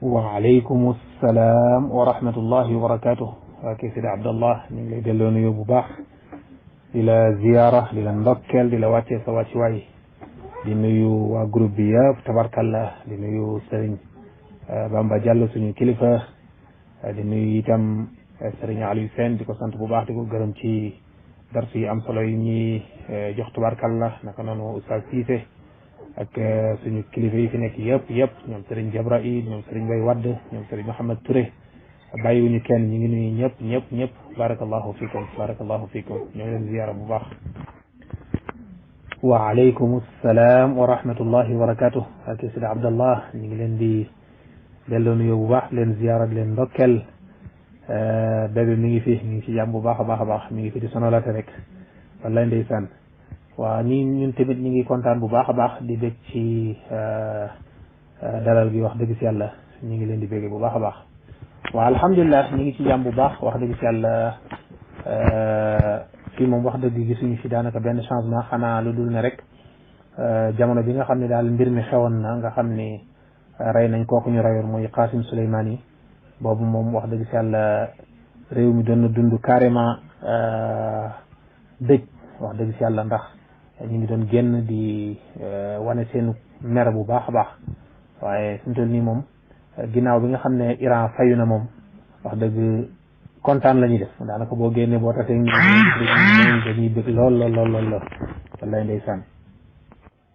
waaleykum salaam wa rahmatullahi wa barakaatu. waa kii Sidi Abdallah ñu ngi lay delloo nuyoo bu baax di la ziyaara di la ndokkeel di la wàccee sa wàccuwaay di nuyu waa groupe bi yëpp tabarkalla di nuyu Serigne Bamba Diallo suñu kilifa di nuyu itam Serigne Aliou Sène di ko sant bu baax di ko gërëm ci darsu yi am solo yi ñuy jox tabarkalla naka noonu Oustaz Cissé ak suñu kilifa yi fi nekk yëpp ñoom Serigne Jabraïl ñoom Serigne Bay Wadd ñoom Serigne Mouhamed Touré bàyyiwuñu kenn ñu ngi nuyu ñëpp barakallahu fikum ñoo ngi leen ziyaara bu baax. wa aleykum salaam wa rahmatullahi wa barakatuh. ak Sidi Abdallah ñu ngi leen di delloo nuyoo bu baax leen ziyaara di leen ndokkel bébé mi ngi ci jàmm bu baax a baax mi ngi fi di sonalate rek wallaay ndeysaan. waaw ñun tamit ñu ngi kontaan bu baax a baax di bég ci dalal gi wax dëgg si yàlla ñu ngi leen di béggee bu baax a baax. waaw alhamdulilah ñu ngi ci jàmm bu baax wax dëgg si yàlla fii moom wax dëgg gisuñu fi daanaka benn changement xanaa lu dul ne rek jamono bi nga xam ne daal mbir mi xewoon na nga xam ni rey nañ kooku ñu reyoon muy Qasim Souleymane boobu moom wax dëgg si yàlla réew mi doon na dund carrément dëj wax dëgg si yàlla ndax ñu ngi doon génn di wane seen mer bu baax a baax waaye fi mu toll nii moom ginnaaw bi nga xam ne Iran fayu na moom wax dëgg kontaan la ñuy def daanaka boo génnee boo tasee dañuy bëgg lool wallaay ndeysaan.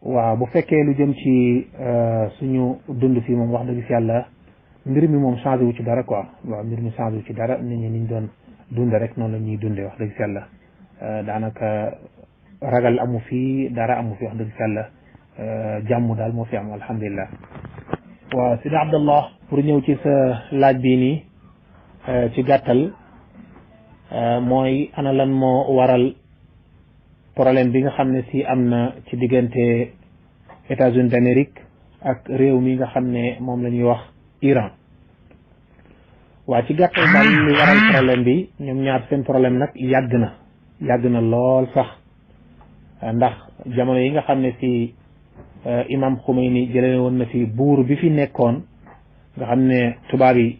waaw bu fekkee lu jëm ci suñu dund fii moom wax dëgg si yàlla mbir mi moom changé wu ci dara quoi waaw mbir mi changé wu ci dara nit ñi niñ doon dund rek noonu la ñuy dundee wax dëgg si yàlla daanaka ragal amu fi dara amu fi wax dëgg si yàlla jàmm daal moo fi am alhamdulilah. waaw Sidi Abdallah pour ñëw ci sa laaj bii nii ci gàttal mooy ana lan moo waral problème bi nga xam ne si am na ci diggante États-Unis d'Amérique ak réew mi nga xam ne moom la ñuy wax Iran. waaw ci gàttal daal li waral problème bi ñoom ñaar seen problème nag yàgg na lool sax ndax jamono yi nga xam ne si imam Khomeini jëlee woon na fi buur bi fi nekkoon nga xam ne tubaab yi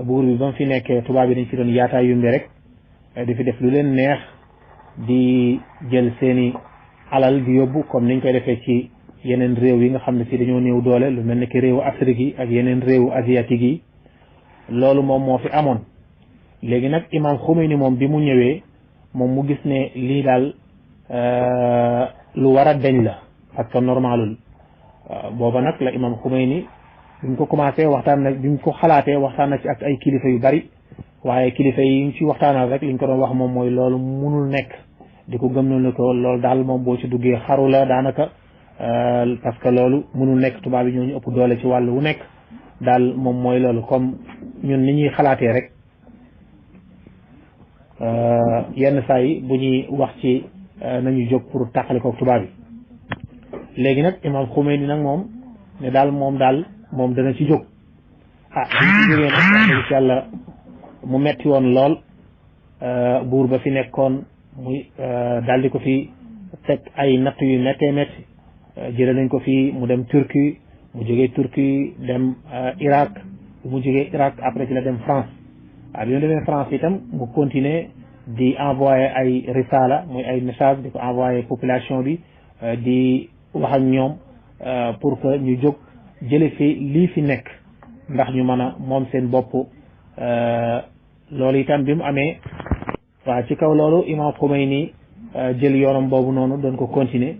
buur bi ba mu fi nekkee tubaab yi dañ fi doon yaataa yumbe rek di fi def lu leen neex di jël seeni alal di yóbbu comme niñ koy defee ci yeneen réew yi nga xam ne si dañoo néew doole lu mel ne ki réewu Afrique yi ak yeneen réewu asiatique yi loolu moom moo fi amoon. léegi nag imam Khomeini moom bi mu ñëwee moom mu gis ne lii daal lu war a deñ la parce que normalul booba nag la imam Khomeini bi mu ko commencé waxtaan nag bi mu ko xalaatee waxtaan na ci ak ay kilifa yu bari waaye kilifa yi ñu ci waxtaanal rek li ñu ko doon wax moom mooy loolu munul nekk di ko gëm na ko loolu daal moom boo ci duggee xaru la daanaka parce que loolu munul nekk tubaab yi ñooñu ëpp doole ci wàllu wu nekk daal moom mooy loolu comme ñun ni ñuy xalaatee rek yenn saa yi bu ñuy wax ci nañu jóg pour tàqali ko tubaab yi. léegi nag imam Khomeini nag moom ne daal moom dana ci jóg buñ ci jógee nag wax dëgg yàlla mu metti woon lool buur ba fi nekkoon muy daal di ko fi teg ay natt yu méttee métti jële nañ ko fi mu dem Turquie mu jógee Turquie dem Irak mu jógee Irak après ci la dem France bi mu demee France itam mu continuer di envoyé ay risala muy ay message di ko envoyé population bi di wax ak ñoom pour que ñu jóg jële fi lii fi nekk ndax ñu mën a moom seen bopp loolu itam bi mu amee waaw ci kaw loolu imam Khomeini jël yoonam boobu noonu doon ko continuer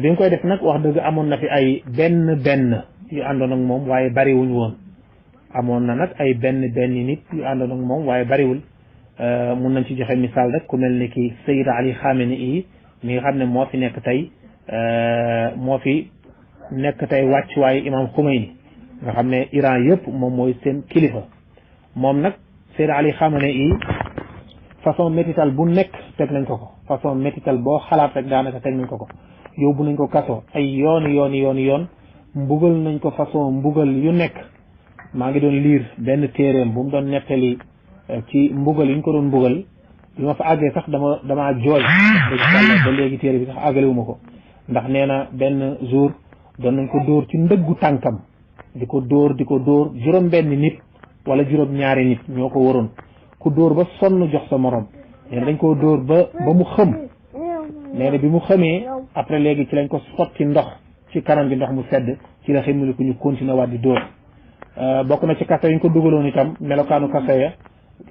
bi mu koy def nag wax dëgg amoon na fi ay benn yu àndoon ak moom waaye bariwuñ woon amoon na nag ay benn nit yu àndoon ak moom waaye bariwul mun nañ ci joxe misaal rek ku mel ni ki Sayyid Ali Khamenei mi nga xam ne moo fi nekk tey wàccuwaayu imam Khomeini nga xam ne Iran yëpp moom mooy seen kilifa moom nag Sayyid Ali Khamenei façon métital bu nekk teg nañ ko façon métital boo xalaat rek daanaka teg nañ ko yóbbu nañ ko kaso ay yoon mbugal nañ ko façon mbugal yu nekk maa ngi doon liir benn téeréem bu mu doon nettali ci mbugal yi ñu ko doon mbugal bi ma fa àggee sax damaa jooy ba léegi téere bi sax àggalewu ma ko ndax nee na benn jour doon nañ ko dóor ci ndëggu tànkam di ko dóor juróom benn nit wala juróom ñaari nit ñoo ko waroon ku dóor ba sonn jox sa morom nee na dañ koo dóor ba mu xëm nee na bi mu xamee après léegi ci lañ ko sotti ndox ci kanam bi ndox mu sedd ci la xëmmali ku ñu continuer waat di dóor bokk na ci kaso yi ñu ko dugaloon itam melokaanu kaso ya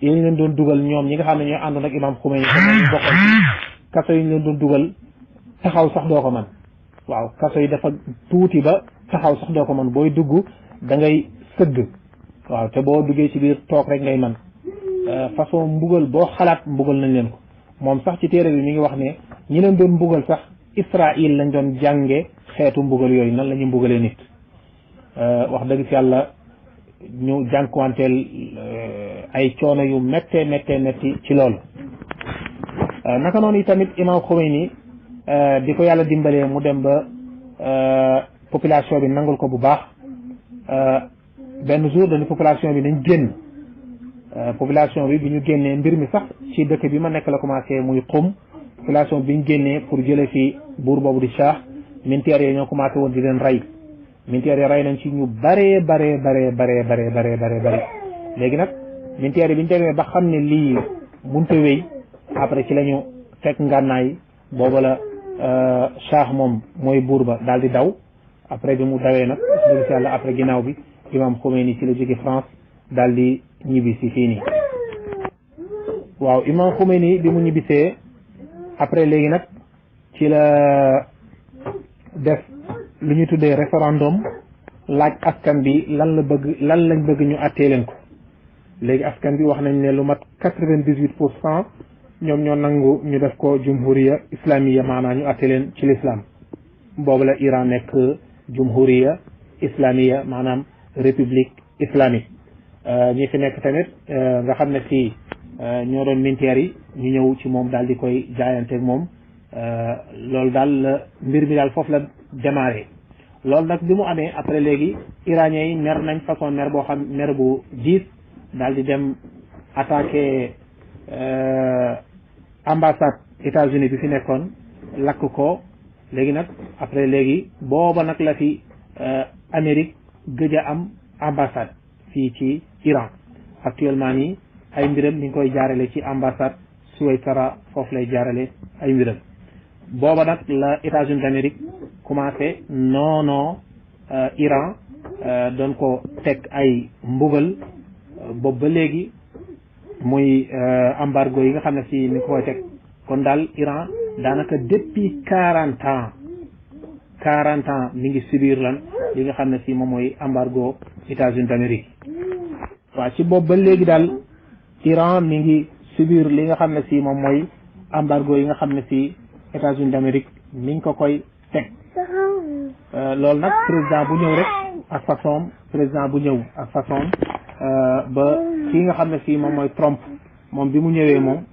yi ñu leen doon dugal ñoom ñi nga xam ne ñooy àndoon ak imam Khomeini te ñu bokkoon ci kaso yi ñu leen doon dugal taxaw sax doo ko mën waaw kaso yi dafa tuuti ba taxaw sax doo ko mën booy dugg da ngay sëgg waaw te boo duggee ci biir toog rek ngay mën façon mbugal boo xalaat mbugal nañ leen ko moom sax ci téere bi mi ngi wax ne ñi leen doon mbugal sax Israël lañ doon jànge xeetu mbugal yooyu nan la ñu mbugalee nit wax dëgg si yàlla ñu jànkuwanteel ay coono yu méttee métti ci loolu naka noonu tamit imam Khomeini di ko yàlla dimbalee mu dem ba population bi nangul ko bu baax benn jour dañu population bi nañ génn population bi ñu génnee mbir mi sax ci dëkk bi ma nekk la commencé muy xum population bi ñu génnee pour jële fi buur boobu di Shah militaires yi ñoo commencé woon di leen rey militaires yi rey nañ ci ñu bare léegi nag militaires yi bi ñu demee ba xam ne lii munta wéy après ci la ñu teg ngànnaay booba la Shah moom mooy buur ba daal di daw après bi mu dawee nag dëgg si yàlla après ginnaaw bi imam Khomeini ci la jóge France daal di ñibbisi fii nii waaw imam Khomeini bi mu ñibbisee après léegi nag ci la def lu ñu tuddee référendum laaj askan bi lan lañ bëgg ñu attee leen ko léegi askan bi wax nañ ne lu mat 98% ñoom ñoo nangu ñu def ko jumhuriya islamiya maanaam ñu attee leen ci l'islam boobu la Iran nekk jumhuriya islamiya maanaam république islamique ñi fi nekk tamit nga xam ne si ñoo doon militaires yi ñu ñëw ci moom daal di koy jaayanteeg moom loolu daal mbir mi daal foofu la démarré loolu nag bi mu amee après léegi iraniens yi mer nañ façon mer boo xam mer bu diis daal di dem attaqué ambassade États-Unis bi fi nekkoon lakk ko léegi nag après léegi booba nag la fi Amérique gëj a am ambassade fii ci Iran actuellement nii ay mbiram ni ngi koy jaarale ci ambassade Suwaysara foofu lay jaarale ay mbiram booba nag la États-Unis d'Amérique commencé non Iran doon ko teg ay mbugal boobu ba léegi muy embargo yi nga xam ne si ni ko koy teg kon daal Iran daanaka depuis 40 ans mi ngi subir lan li nga xam ne si moom mooy embargo États-Unis d'Amérique waaw ci boobu ba léegi daal Iran mi ngi subir li nga xam ne si moom mooy embargo yi nga xam ne si États-Unis d'Amérique mi ngi ko koy teg loolu nag président bu ñëw rek ak façon ba kii nga xam ne si moom mooy Trump moom bi mu ñëwee moom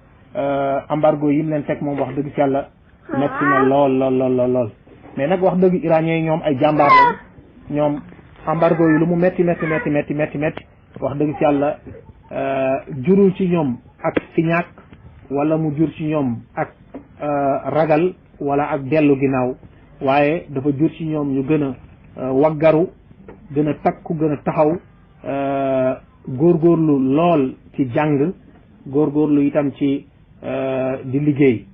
embargo yi mu leen teg moom wax dëgg si yàlla metti na lool mais nag wax dëgg iraniens yi ñoom ay jàmbaar lañ ñoom embargo yi lu mu metti wax dëgg si yàlla jurul ci ñoom ak fiñaak wala mu jur ci ñoom ak ragal wala ak dellu ginnaaw waaye dafa jur ci ñoom ñu gën a waggaru gën a takku gën a taxaw góorgóorlu lool ci jàng góorgóorlu itam ci di liggéey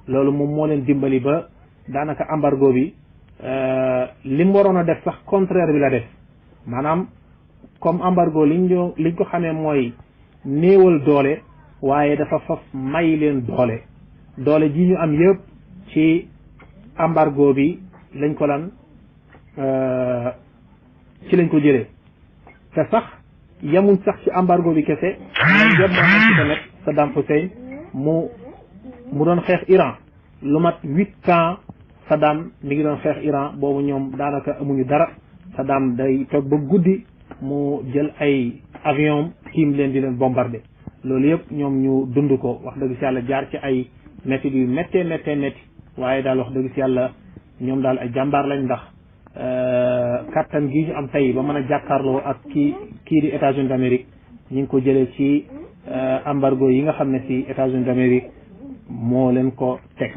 loolu moom moo leen dimbali ba daanaka embargo bi li mu waroon a def sax contraire bi la def maanaam comme embargo liñ ko xamee mooy néewal doole waaye dafa faf may leen doole ji ñu am yëpp ci embargo bi lañ ko ci lañ ko jëlee te sax yemuñ sax ci embargo bi kese mooy yëpp moo xam ci tamit Saddam Hussein mu doon xeex Iran lu mat 8 ans Saddam mi ngi doon xeex Iran boobu ñoom daanaka amuñu dara Saddam day toog ba guddi mu jël ay avion tiim leen di leen bombardé loolu yëpp ñoom ñu dund ko wax dëgg si yàlla jaar ci ay métti yu méttee waaye daal wax dëgg si yàlla ñoom daal ay jàmbaar lañ ndax kattan gi ñu am tey ba mën a jàkkaarloo ak kii di États-Unis d'Amérique ñu ngi ko jëlee ci embargo yi nga xam ne si États-Unis d'Amérique moo leen ko teg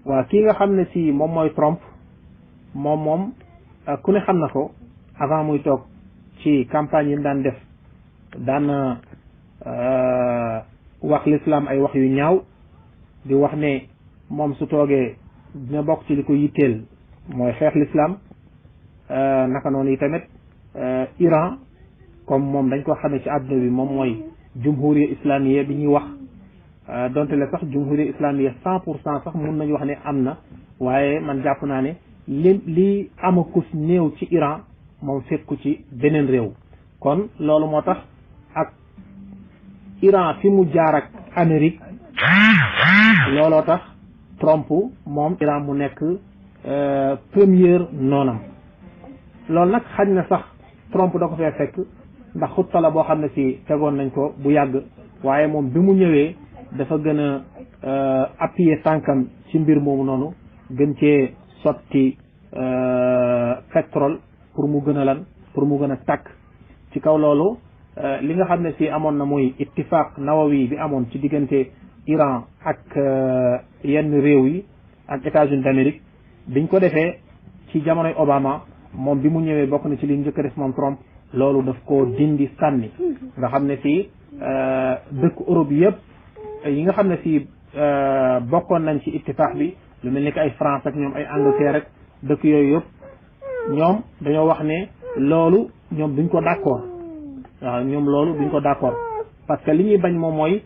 waaw kii nga xam ne si moom mooy Trump moom ku ne xam na ko avant muy toog ci campagne yi mu daan def daan wax l'islam ay wax yu ñaaw di wax ne moom su toogee dina bokk ci li ko yitteel mooy xeex l'islam naka noonu yi tamit Iran comme moom dañ ko xamee ci àdduna bi moom mooy jumhuriya islamiya bi ñuy wax donte le sax jumhuriya islamiya 100% sax mun nañu wax ne am na waaye man jàpp naa ne li amakus néew ci Iran moom fekku ci beneen réew kon loolu moo tax ak Iran fi mu jaar ak Amérique looloo tax Trump moom Iran mu nekk première noonam loolu nag xañ na sax Trump da ko fee fekk ndax xutta la boo xam ne si tegoon nañ ko bu yàgg waaye moom bi mu ñëwee dafa gën a appuyer tànkam ci mbir moomu noonu gën cee sotti pétrole pour mu gën a lan pour mu gën a tàkk ci kaw loolu li nga xam ne si amoon na muy ittifaq nawawi bi amoon ci diggante Iran ak yenn réew yi ak États-Unis d'Amérique biñ ko defee ci jamonoy Obama moom bi mu ñëwee bokk na ci li njëkk a def moom Trump loolu daf ko dindi sànni nga xam ne si dëkk Europe yëpp yi nga xam ne si bokkoon nañ ci ittifaq bi lu mel ni que ay France ak ñoom ay Angleterre rek dëkk yooyu yëpp ñoom dañoo wax ne loolu ñoom duñ ko d'accord waaw ñoom loolu duñ ko d'accord parce que li ñuy bañ moom mooy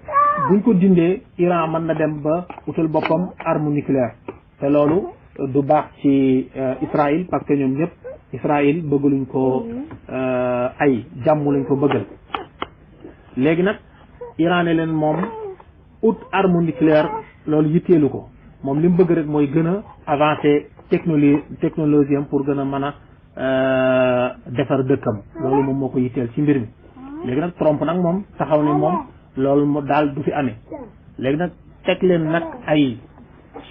buñ ko dindee Iran mën na dem ba utal boppam arme nucléaire te loolu du baax ci Israël parce que ñoom ñëpp Israël bëggaluñ ko ay jàmm lañ ko bëggal léegi nag Iran ne leen moom ut arme nucléaire loolu yitteelu ko moom li mu bëgg rek mooy gën a avancer technologie am pour gën a mën a defar dëkkam loolu moom moo ko yitteel ci mbir mi léegi nag Trump nag moom taxaw ne moom loolu mo daal du fi amee léegi nag teg leen nag ay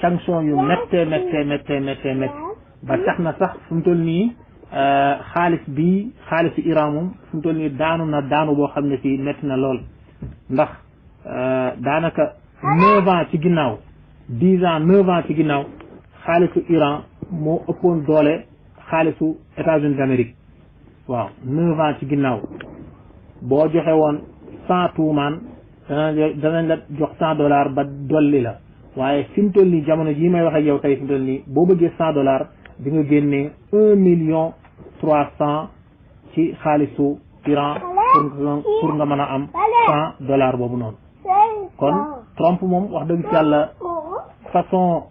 sanction yu méttee ba tax na sax fu mu toll nii xaalisu Iran moom fu mu toll nii daanu na daanu boo xam ne si métti na lool ndax daanaka 9 ans ci ginnaaw 10 ans 9 ans ci ginnaaw xaalisu Iran moo ëppoon doole xaalisu États-Unis d'Amérique waaw 9 ans ci ginnaaw boo joxe woon 100 tuumaan danañ la jox $100 ba dolli la waaye fi mu toll nii jamono jii may wax ak yow tey fi mu toll nii boo bëggee $100 di nga génnee 1,300,000 ci xaalisu Iran pour nga mën a am $100 boobu noonu kon Trump moom wax dëgg ci yàlla façon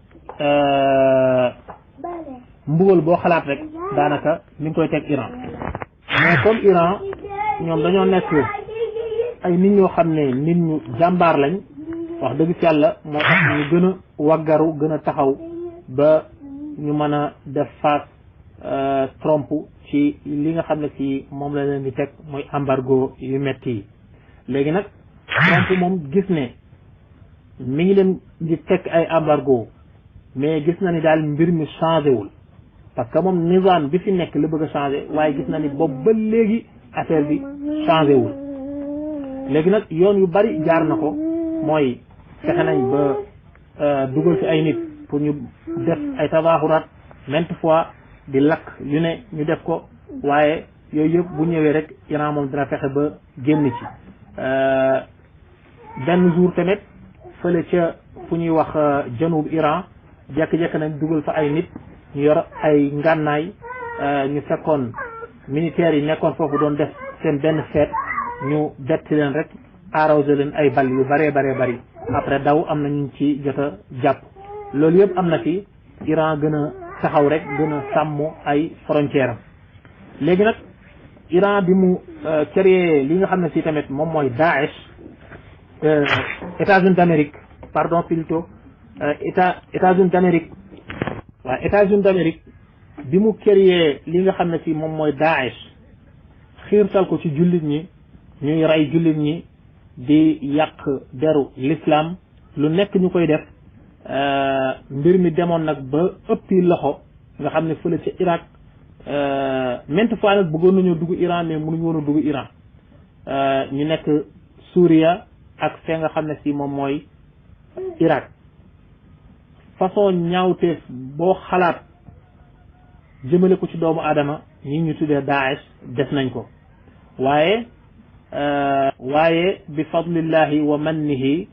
mbugal boo xalaat rek daanaka mi ngi koy teg Iran mais comme Iran ñoom dañoo nekk ay nit ñoo xam ne nit ñu jàmbaar lañ wax dëgg ci yàlla moo tax ñu gën a waggaru gën a taxaw ba ñu mën a def face Trump ci li nga xam ne ci moom la leen di teg mooy embargo yu metti yi léegi nag Trump moom gis ne mi ngi leen di teg ay embargo mais gis na ni daal mbir mi changé wul parce que moom nizam bi fi nekk la bëgg a changé waaye gis na ni boobu ba léegi affaire bi changé wul léegi nag yoon yu bari jaar na ko mooy fexe nañ ba dugal fi ay nit pour ñu def ay tabaxuraat maintes fois di lakk yu ne ñu def ko waaye yooyu yëpp bu ñëwee rek Iran moom dina fexe ba génn ci benn jour tamit fële ca fu ñuy wax janub Iran jekk-jekk nañ dugal fa ay nit ñu yor ay ngànnaay ñu fekkoon militaires yi nekkoon foofu doon def seen benn feet ñu bett leen rek arrosé leen ay bal yu bëree bari après daw am na ñu ci jot a jàpp loolu yëpp am na fi Iran gën a taxaw rek gën a sàmm ay frontière am léegi nag Iran bi mu créé li nga xam ne si tamit moom mooy Daesh États-Unis d'Amérique pardon plutôt États-Unis d'Amérique waaw États-Unis d'Amérique bi mu créé li nga xam ne si moom mooy Daesh xiirtal ko ci jullit ñi ñuy rey jullit ñi di yàq deru l'islam lu nekk ñu koy def mbir mi demoon nag ba ëppi loxo nga xam ne fële ca Irak maintes fois nag bëggoon nañoo dugg Iran mais mënuñu woon a dugg Iran ñu nekk Suuriya ak fee nga xam ne si moom mooy Irak façon ñaawteef boo xalaat jëmale ko ci doomu aadama ñi ñu tuddee Daesh def nañ ko waaye bi fadlillahi wa mannihi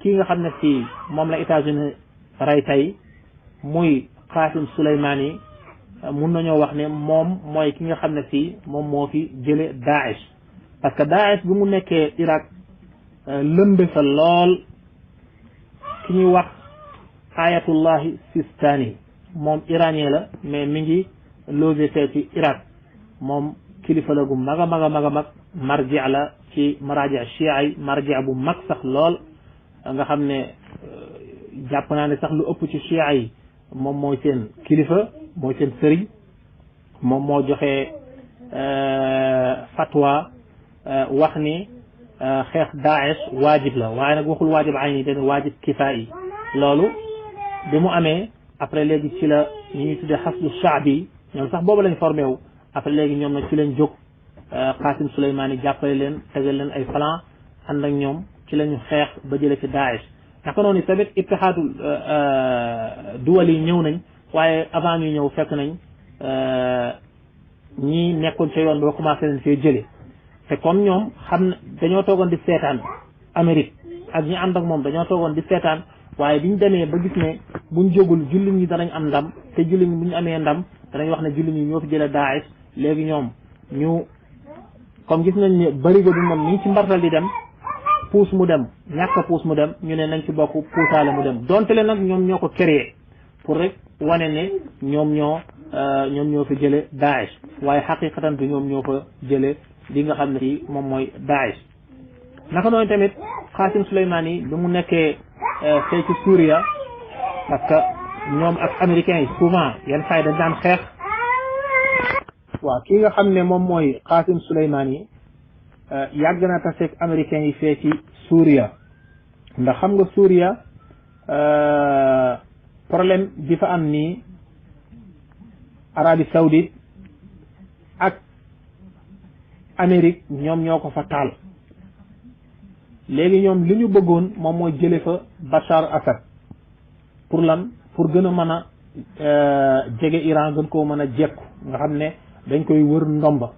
kii nga xam ne si moom la États-Unis rey tey muy Qasim Soleimani mun nañoo wax ne moom mooy ki nga xam ne si moom moo fi jële Daesh parce que Daesh bi mu nekkee Irak lëmbe fa lool ki ñuy wax Ayatullahi Sistani moom iranien la mais mi ngi logé ci Irak moom kilifa la gu mag a mag marji la ci maraji chia yi marji bu mag sax lool nga xam ne jàpp naa ne sax lu ëpp ci chia yi moom mooy seen kilifa mooy seen sëriñ moom moo joxe fatwa wax ni xeex Daesh waajib la waaye nag waxul waajib ayni dañu waajib kifaayi loolu bi mu amee après léegi ci la ñu ñuy tuddee xasdu shaabi ñoom sax boobu lañ formé wu après léegi ñoom nag ci lañ jóg Qasim Soleimani jàppale leen tegal leen ay plan ànd ak ñoom ci lañu xeex ba jële ci Daesh naka noonu tamit ittihaadul duwal yi ñëw nañ waaye avant ñu ñëw fekk nañ ñi nekkoon ca yoon ba commencé nañ fee jële te comme ñoom xam na dañoo toogoon di seetaan Amérique ak ñi ànd ak moom dañoo toogoon di seetaan waaye biñ demee ba gis ne buñ jógul jullit ñi danañ am ndam te jullit ñi bu ñu amee ndam danañ wax ne jullit ñi ñoo fi jële Daesh léegi ñoom ñu comme gis nañ ne barigo bi moom ni ci mbartal di dem puus mu dem ñàkk puus mu dem ñu ne nañ ci bokk puusaale mu dem donte leen nag ñoom ñoo ko créé pour rek wane ne ñoom ñoo fi jële Daesh waaye xaqiqatan du ñoom ñoo fa jële li nga xam ne ci moom mooy Daesh naka noonu tamit Qasim Soleimani bi mu nekkee fee ci Suuriya parce que ñoom ak américains yi souvent yenn saa yi dañ daan xeex waaw ki nga xam ne moom mooy Qasim Soleimani yàgg na taseeg américains yi fee ci Suuriya ndax xam nga Suuriya problème bi fa am nii Arabie Saoudite ak Amérique ñoom ñoo ko fa taal léegi ñoom li ñu bëggoon moom mooy jële fa Bachar Assad pour lan pour gën a mën a jege Iran gën koo mën a jekku nga xam ne dañ koy wër ndomba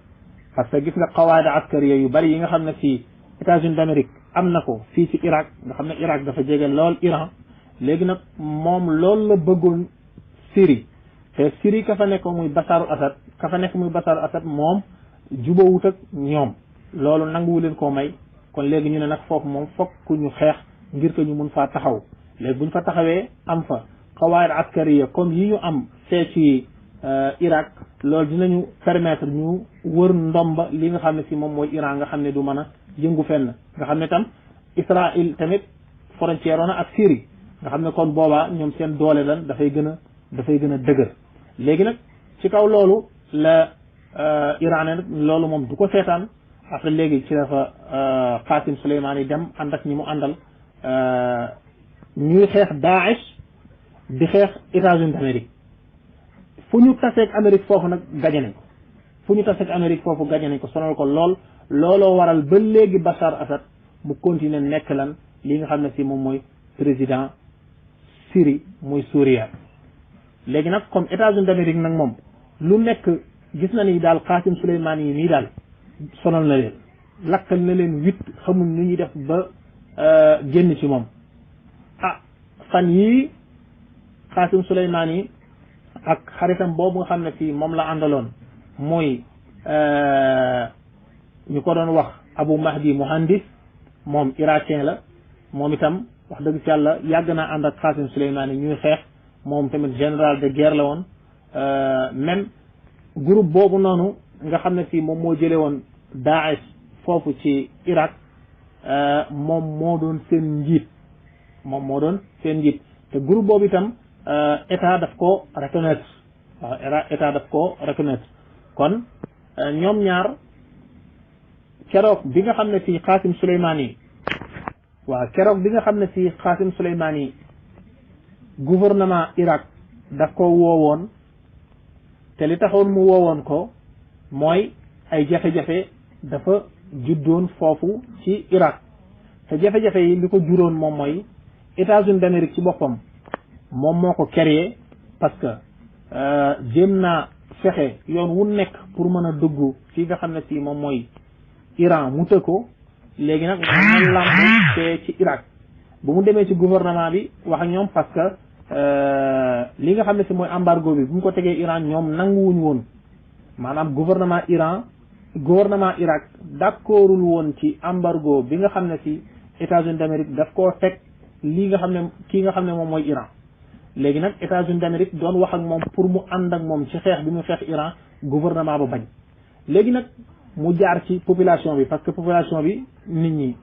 parce que gis nga qawaida askariya yu bari yi nga xam ne fii États-Unis d'Amérique am na ko fii ci Irak nga xam ne Irak dafa jege lool Iran léegi nag moom loolu la bëggoon Syrie te Syrie ka fa nekk muy Bachar Assad moom jubawut ak ñoom loolu nanguwu leen koo may kon léegi ñu ne nag foofu moom fokk ñu xeex ngir ko ñu mun faa taxaw léegi buñ fa taxawee am fa qawaid askariya comme yi ñu am fee ci Irak loolu dinañu permettre ñu wër ndomba li nga xam ne si moom mooy Iran nga xam ne du mën a yëngu fenn nga xam ne tam Israël tamit frontière na ak Syrie nga xam ne kon boobaa ñoom seen doole lan dafay gën a dëgër léegi nag ci kaw loolu la Iran nag loolu moom du ko seetaan après léegi ci dafa Qasim Soleimani dem ànd ak ñi mu àndal ñuy xeex Daesh di xeex États-Unis d'Amérique fu ñu taseeg Amérique foofu nag gañe nañ ko sonal ko looloo waral ba léegi Bachar Assad mu continuer nekk lan li nga xam ne si moom mooy président Syrie muy Suuriya léegi nag comme États-Unis d'Amérique nag moom lu nekk gis na ni daal Qasim Soleimani yi nii daal sonal na leen lakkal na leen witt xamul nu ñuy def ba génn ci moom fan yii Qasim Soleimani ak xaritam boobu nga xam ne fii moom la àndaloon mooy ñu ko doon wax Abu Mahdi Muhandis moom irakien la moom itam wax dëgg ci yàlla yàgg naa ànd ak Qasim Soleimani ñuy xeex moom tamit général de guerre la woon même groupe boobu noonu nga xam ne fii moom moo jële woon Daesh foofu ci Irak moom moo doon seen njiit te groupe boobu itam état daf ko reconnaître kon ñoom ñaar keroog bi nga xam ne fii Qasim Soleimani gouvernement Irak daf ko woowoon te li taxoon mu woowoon ko mooy ay jafe-jafe dafa juddoon foofu ci Irak te jafe-jafe yi li ko juróon moom mooy États-Unis d'Amérique ci boppam moom moo ko créé parce que jéem naa fexe yoon wu nekk pour mën a dugg fii nga xam ne si moom mooy Iran mu të ko léegi nag moom lamb te ci Irak bu mu demee ci gouvernement bi wax ak ñoom parce que li nga xam ne si mooy embargo bi bu mu ko tegee Iran ñoom nanguwuñ woon maanaam gouvernement Irak d'accordul woon ci embargo bi nga xam ne si États-Unis d'Amérique daf koo teg lii nga xam ne kii nga xam ne moom mooy Iran léegi nag États-Unis d'Amérique doon wax ak moom pour mu ànd ak moom ci xeex bi mu xeex Iran gouvernement ba bañ léegi nag mu jaar ci population bi parce que population bi nit ñi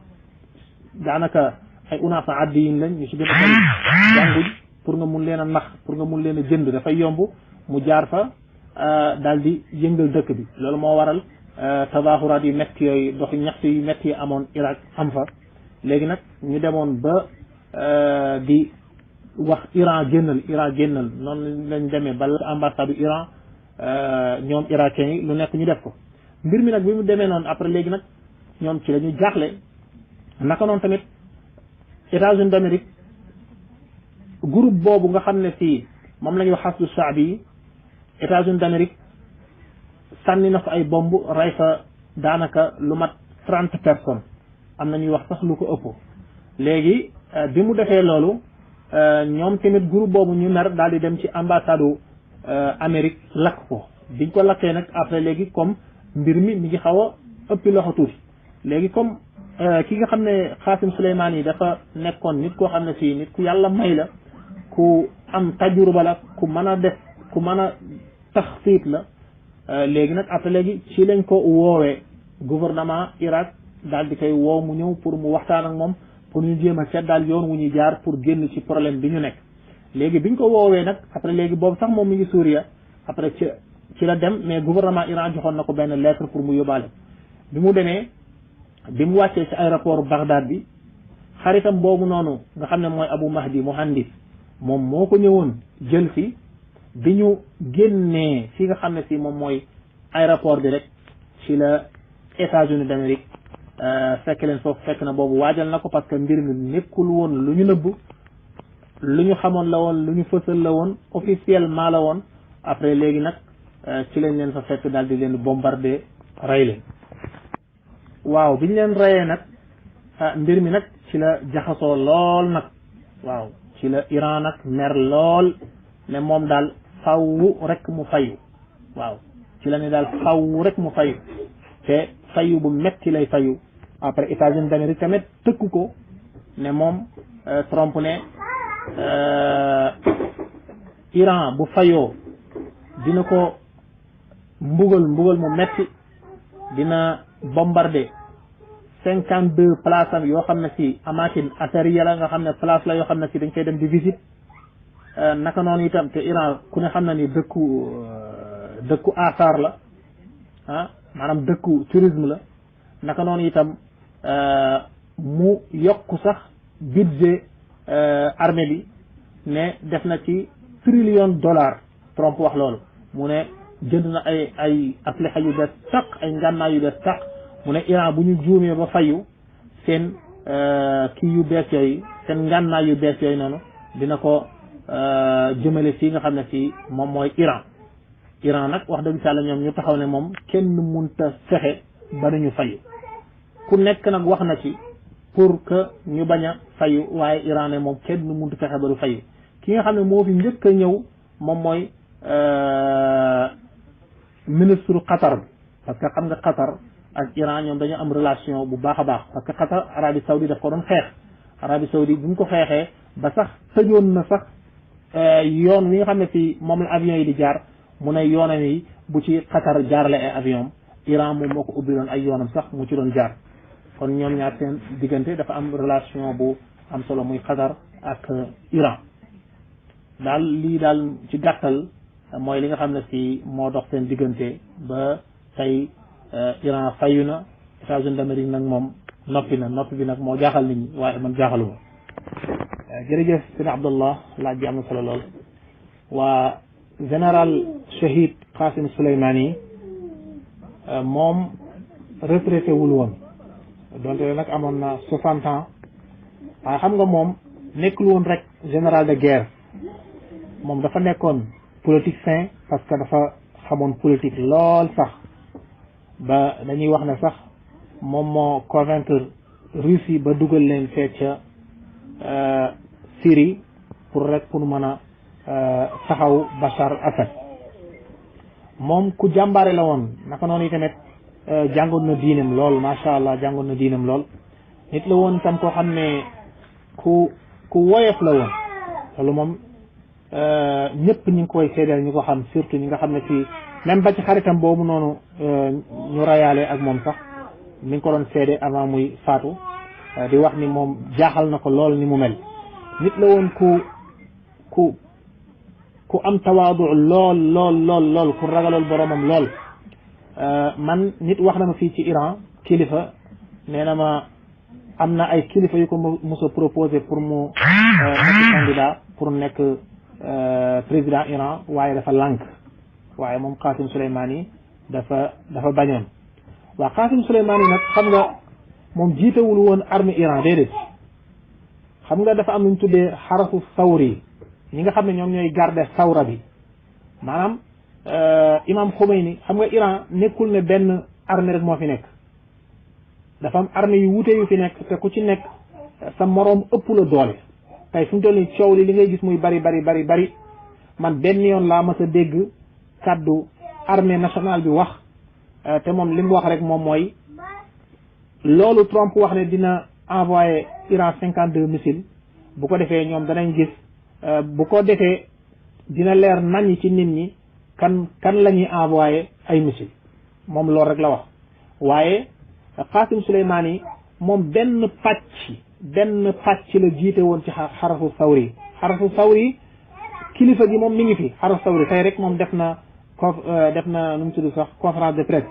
daanaka ay unaasa addi yin lañ ñu ci gën a bari jànguñ pour nga mun leen a nax pour nga mun leen a jënd dafay yomb mu jaar fa daal di yëngal dëkk bi loolu moo waral tabaxuraat yu métti yooyu dox ñaxtu yu métti yi amoon Irak am fa léegi nag ñu demoon ba di wax Iran génnal noonu lañ demee ba ambassade du Iran ñoom irakiens yi lu nekk ñu def ko mbir mi nag bi mu demee noonu après léegi nag ñoom ci la ñu jaaxle naka noonu tamit États-Unis d'Amérique groupe boobu nga xam ne fii moom la ñuy wax xasdu shaabi yi États-Unis d'Amérique sànni na fa ay bomb rey fa daanaka lu mat 30 personnes am na ñuy wax sax lu ko ëpp léegi bi mu defee loolu ñoom tamit groupe boobu ñu mer daal di dem ci ambassade Amérique lakk ko biñ ko lakkee nag après léegi comme mbir mi ngi xaw a ëppi loxo tuuti léegi comme ki nga xam ne Qasim Soleimani yi dafa nekkoon nit koo xam ne fii nit ku yàlla may la ku am tajruba la ku mën a def ku mën a taxsiit la léegi nag après léegi ci lañ ko woowee gouvernement Irak daal di koy woo mu ñëw pour mu waxtaan ak moom pour ñu jéem a seet daal yoon wu ñuy jaar pour génn ci problème bi ñu nekk léegi biñ ko woowee nag après léegi boobu sax moom mi ngi Suuriya après ci la dem mais gouvernement Iran joxoon na ko benn lettre pour mu yóbbaale bi mu demee bi mu wàccee ci aéroport Bagdad bi xaritam boobu noonu nga xam ne mooy Abu Mahdi Muhandis moom moo ko ñëwoon jël si bi ñu génnee fi nga xam ne si moom mooy aéroport bi rek ci la États-Unis d'Amérique fekk leen foofu fekk na boobu waajal na ko parce que mbir mi nekkul woon lu ñu nëbb lu ñu xamoon la woon lu ñu fësal la woon officiellement la woon après léegi nag ci lañ leen fa fekk daal di leen bombarder rey leen waaw biñ leen reyee nag mbir mi nag ci la jaxasoo lool nag waaw ci la Iran nag mer lool ne moom daal faw rek mu fayu waaw ci la ne daal faw rek mu fayu te fayu bu metti lay fayu après États-Unis d'Amérique tamit tëkku ko ne moom Trump ne Iran bu fayoo dina ko mbugal mu metti dina bombarder 52 places am yoo xam ne si amakin athariya la nga xam ne place la yoo xam ne si dañ koy dem di visite naka noonu itam te Iran ku ne xam na ni dëkku asaar la maanaam dëkku tourisme la naka noonu itam mu yokku sax budget armée bi ne def na ci $1 trillion Trump wax loolu mu ne jënd na ay asliha yu bees tàq ay ngànnaay yu bees tàq mu ne Iran bu ñu juumee ba fayu seen kii yu bees yooyu seen ngànnaay yu bees yooyu noonu dina ko jëmale fii nga xam ne fii moom mooy Iran nag wax dëgg yàlla ñoom ñu taxaw ne moom kenn munta fexe ba nañu fayu ku nekk nag wax na ci pour que ñu bañ a fayu waaye Iran ne moom kenn munta fexe ba du fayu ki nga xam ne moo fi njëkk a ñëw moom mooy ministre Qatar bi parce que xam nga Qatar ak Iran ñoom dañu am relation bu baax a baax parce que Qatar Arabie Saoudite daf ko doon xeex Arabie Saoudite bu ñu ko xeexee ba sax tëjoon na sax yoon wi nga xam ne fii moom la avion yi di jaar mu ne yoonam yi bu ci Qatar jaarale ay avion Iran moom moo ko ubbi doon ay yoonam sax mu ci doon jaar kon ñoom ñaar seen diggante dafa am relation bu am solo muy Qatar ak Iran daal lii daal ci gàttal mooy li nga xam ne fii moo dox seen diggante ba tey Iran fayu na États-Unis d'Amérique nag moom noppi bi nag moo jaaxal nit ñi waaye man jaaxaluma jërëjëf sëñ Abdallah laaj bi am na solo lool waa général Shahid Qasim Soleimani moom retraité wul woon donte nag amoon na 60 ans waaye xam nga moom nekkul woon rek général de guerre moom dafa nekkoon politicien parce que dafa xamoon politique lool sax ba dañuy wax ne sax moom moo convaincre Russie ba dugal leen fee ca Syrie pour mën a taxaw Bachar Assad moom ku jàmbaare la woon naka noonu tamit jàngoon na diinam lool macha allah jàngoon na diinam lool nit la woon tam koo xam ne ku woyof la woon loolu moom ñëpp ñu ngi koy seedeel ñu ko xam surtout ñi nga xam ne ci même ba ci xaritam boobu noonu ñu rayaale ak moom sax mi ngi ko doon seede avant muy faatu di wax ni moom jaaxal na ko lool ni mu mel nit la woon ku am tawaadu lool ku ragalool boromam lool man nit wax na ma fii ci Iran kilifa nee na ma am na ay kilifa yu ko mos a proposé pour mu nekk candidat pour nekk président Iran waaye dafa lànk waaye moom Qasim Soleimani dafa bañoon waa Qasim Soleimani nag xam nga moom jiitewul woon armée Iran déedéet xam nga dafa am lu ñu tuddee xarasu sawri ñi nga xam ne ñoom ñooy garder sawra bi maanaam imam Khomeini xam nga Iran nekkul ne benn armée rek moo fi nekk dafa am armée yu wuute yu fi nekk te ku ci nekk sa moroom ëpp la doole tey fu mu toll nii coow li ngay gis muy bari man benn yoon laa mas a dégg kàddu armée nationale bi wax te moom li mu wax rek moom mooy loolu Trump wax ne dina envoyé Iran 52 missiles bu ko defee ñoom danañ gis bu ko defee dina leer nañ ci nit ñi kan la ñuy envoyé ay missiles moom loolu rek la wax waaye Qasim Soleimani moom benn pàcc la jiite woon ci xarasu sawri kilifa gi moom mi ngi fi xarasu sawri tey rek moom def na nu mu tudd sax conférence de presse